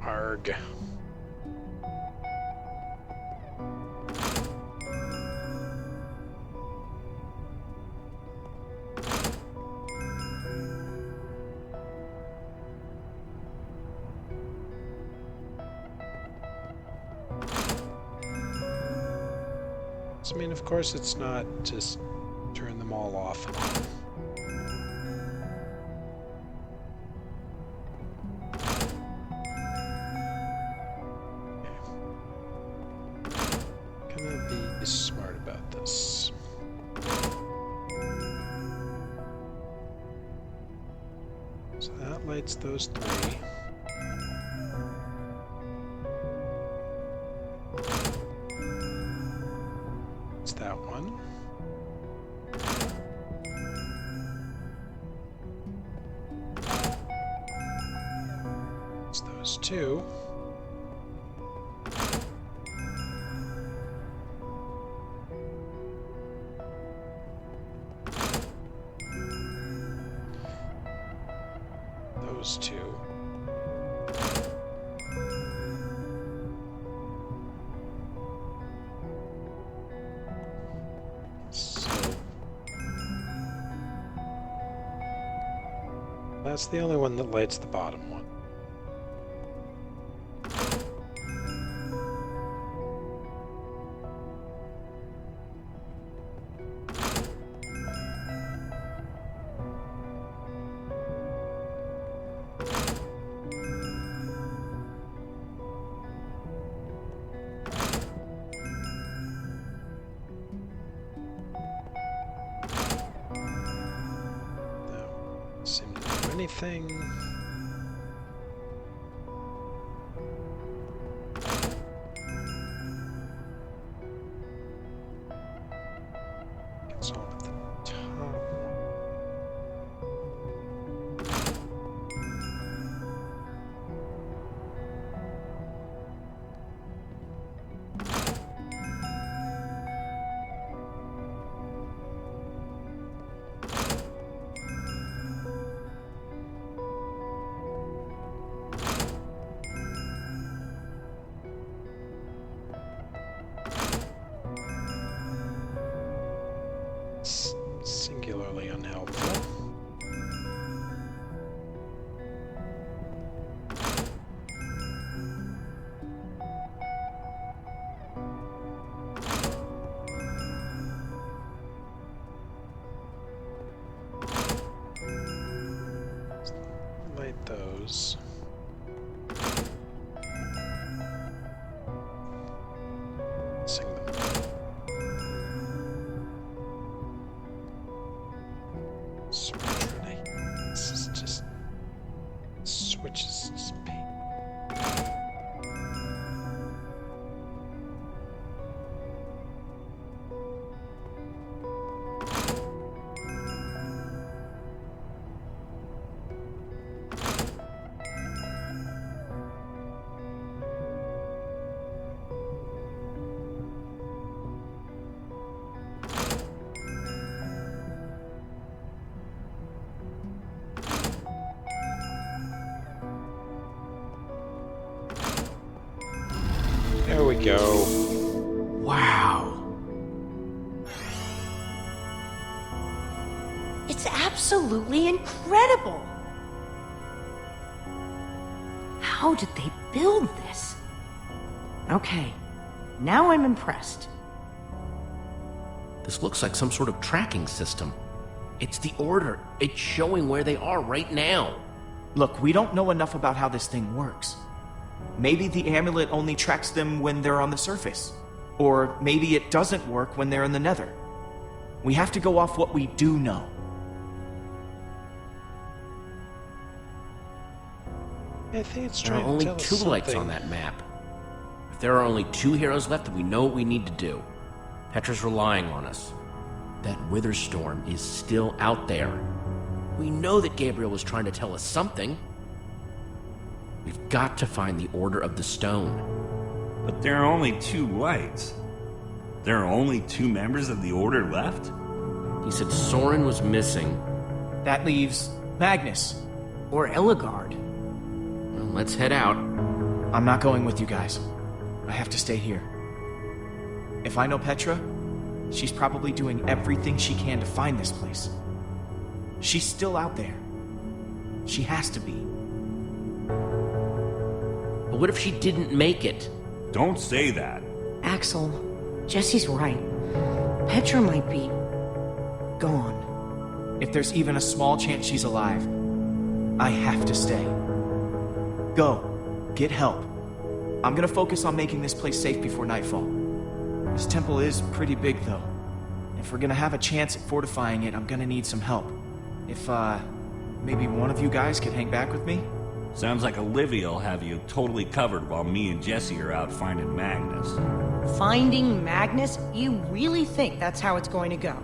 Arg. So, I mean, of course it's not just turn them all off and on. Gonna be smart about this. So that lights those three. It's that one. It's those two. Those two. So that's the only one that lights the bottom one. Seem to do anything. It's all at the top one. light those. Sing them. Switch Renee. This is just switches speed. There we go.
Wow. It's absolutely incredible. How did they build this? Okay, now I'm impressed.
This looks like some sort of tracking system. It's the Order. It's showing where they are right now.
Look, we don't know enough about how this thing works. Maybe the amulet only tracks them when they're on the surface. Or maybe it doesn't work when they're in the Nether. We have to go off what we do know.
I think it's
There are
trying to
only
tell us
two lights
something.
on that map. If there are only 2 heroes left, then we know what we need to do. Petra's relying on us. That Witherstorm is still out there. We know that Gabriel was trying to tell us something. We've got to find the Order of the Stone.
But there are only 2 lights. There are only 2 members of the Order left?
He said Soren was missing.
That leaves Magnus.
Or Ellegard.
Well, let's head out.
I'm not going with you guys. I have to stay here. If I know Petra, she's probably doing everything she can to find this place. She's still out there. She has to be.
But what if she didn't make it?
Don't say that.
Axel, Jesse's right. Petra might be gone.
If there's even a small chance she's alive, I have to stay. Go. Get help. I'm gonna focus on making this place safe before nightfall. This temple is pretty big, though. If we're gonna have a chance at fortifying it, I'm gonna need some help. If, maybe one of you guys could hang back with me?
Sounds like Olivia will have you totally covered while me and Jesse are out finding Magnus.
Finding Magnus? You really think that's how it's going to go?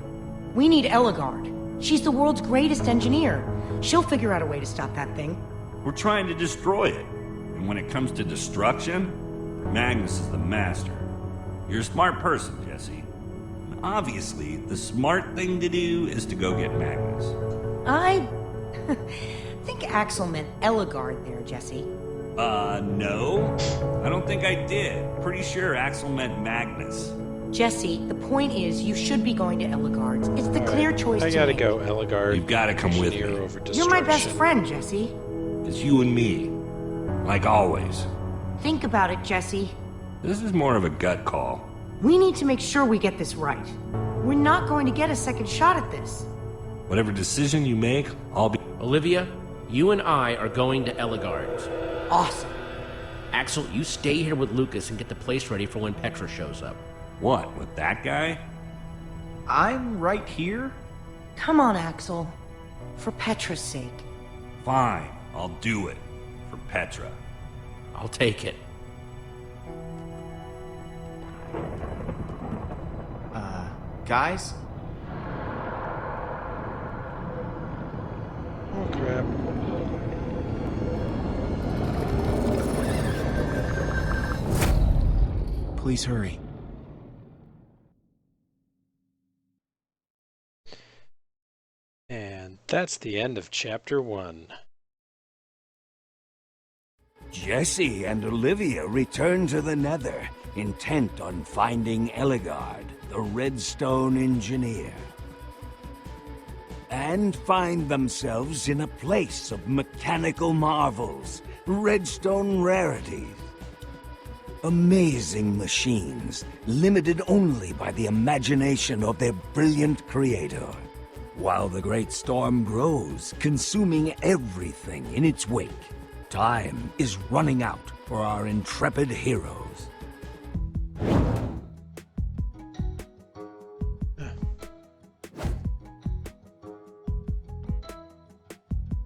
We need Ellegard. She's the world's greatest engineer. She'll figure out a way to stop that thing.
We're trying to destroy it. And when it comes to destruction, Magnus is the master. You're a smart person, Jesse. And obviously, the smart thing to do is to go get Magnus.
I think Axel meant Ellegard there, Jesse.
No. I don't think I did. Pretty sure Axel meant Magnus.
Jesse, the point is, you should be going to Ellegard's. It's the clear choice to
I gotta
make.
go, Ellegard.
You've gotta come with me.
Over
You're my best friend, Jesse.
It's you and me. Like always.
Think about it, Jesse.
This is more of a gut call.
We need to make sure we get this right. We're not going to get a second shot at this.
Whatever decision you make, I'll be...
Olivia, you and I are going to Ellegard's.
Awesome.
Axel, you stay here with Lucas and get the place ready for when Petra shows up.
What, with that guy?
I'm right here?
Come on, Axel. For Petra's sake.
Fine, I'll do it. For Petra.
I'll take it.
Guys?
Oh, crap.
Please hurry.
And that's the end of Chapter 1.
Jesse and Olivia return to the Nether, intent on finding Ellegard, the Redstone engineer. And find themselves in a place of mechanical marvels, redstone rarities. Amazing machines, limited only by the imagination of their brilliant creator. while the great storm grows, consuming everything in its wake. Time is running out for our intrepid heroes.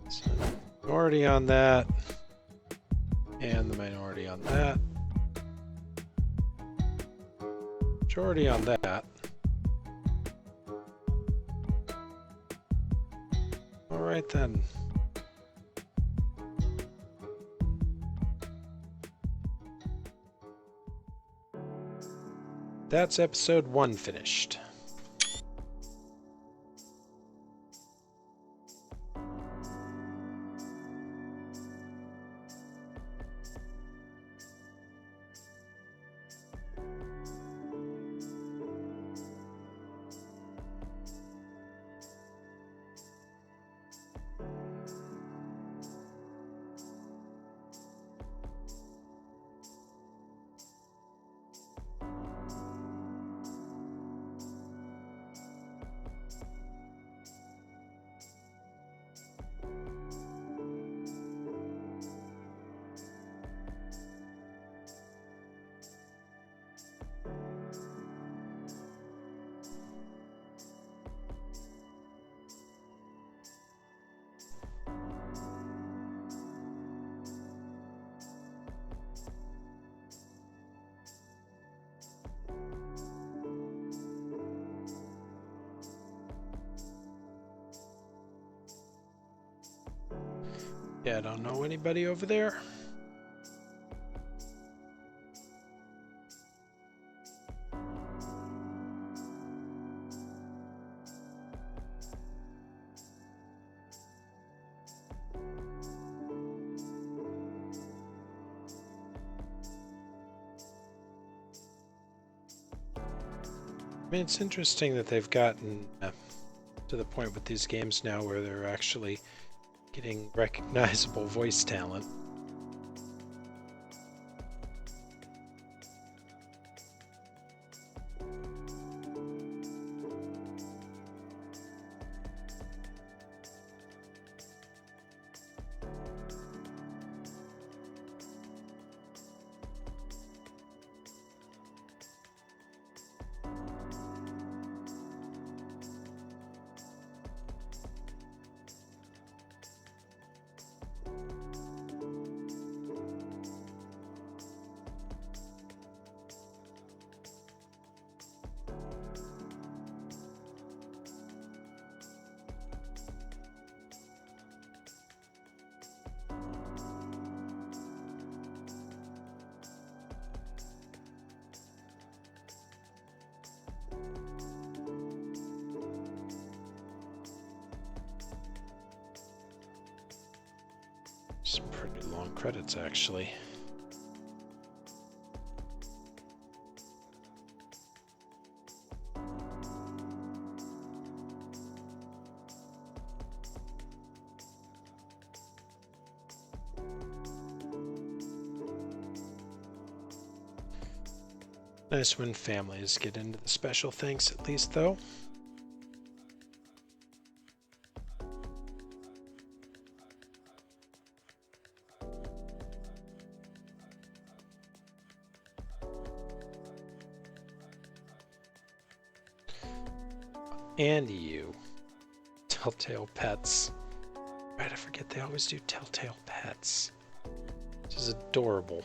So, minority on that, and the minority on that. Majority on that. All right then. That's episode 1 finished. Yeah, I don't know anybody over there. I mean, it's interesting that they've gotten to the point with these games now where they're actually getting recognizable voice talent. Some pretty long credits, actually. Nice when families get into the special thanks at least, though. And you. Telltale Pets. Right, I forget they always do Telltale Pets. This is adorable.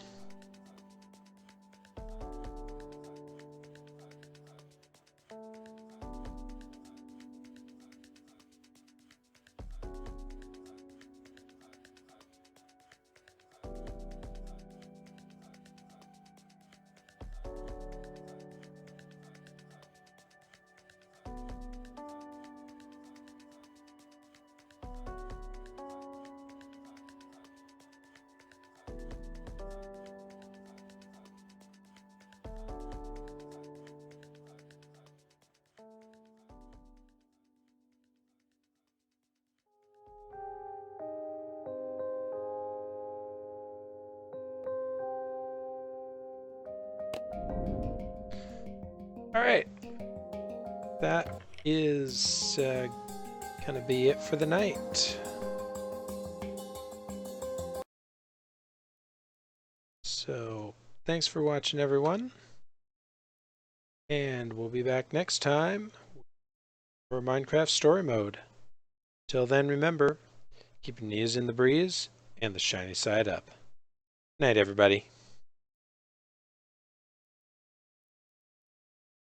Alright, that is gonna be it for the night. So, thanks for watching, everyone. And we'll be back next time for Minecraft Story Mode. Till then, remember, keep your knees in the breeze and the shiny side up. Night, everybody.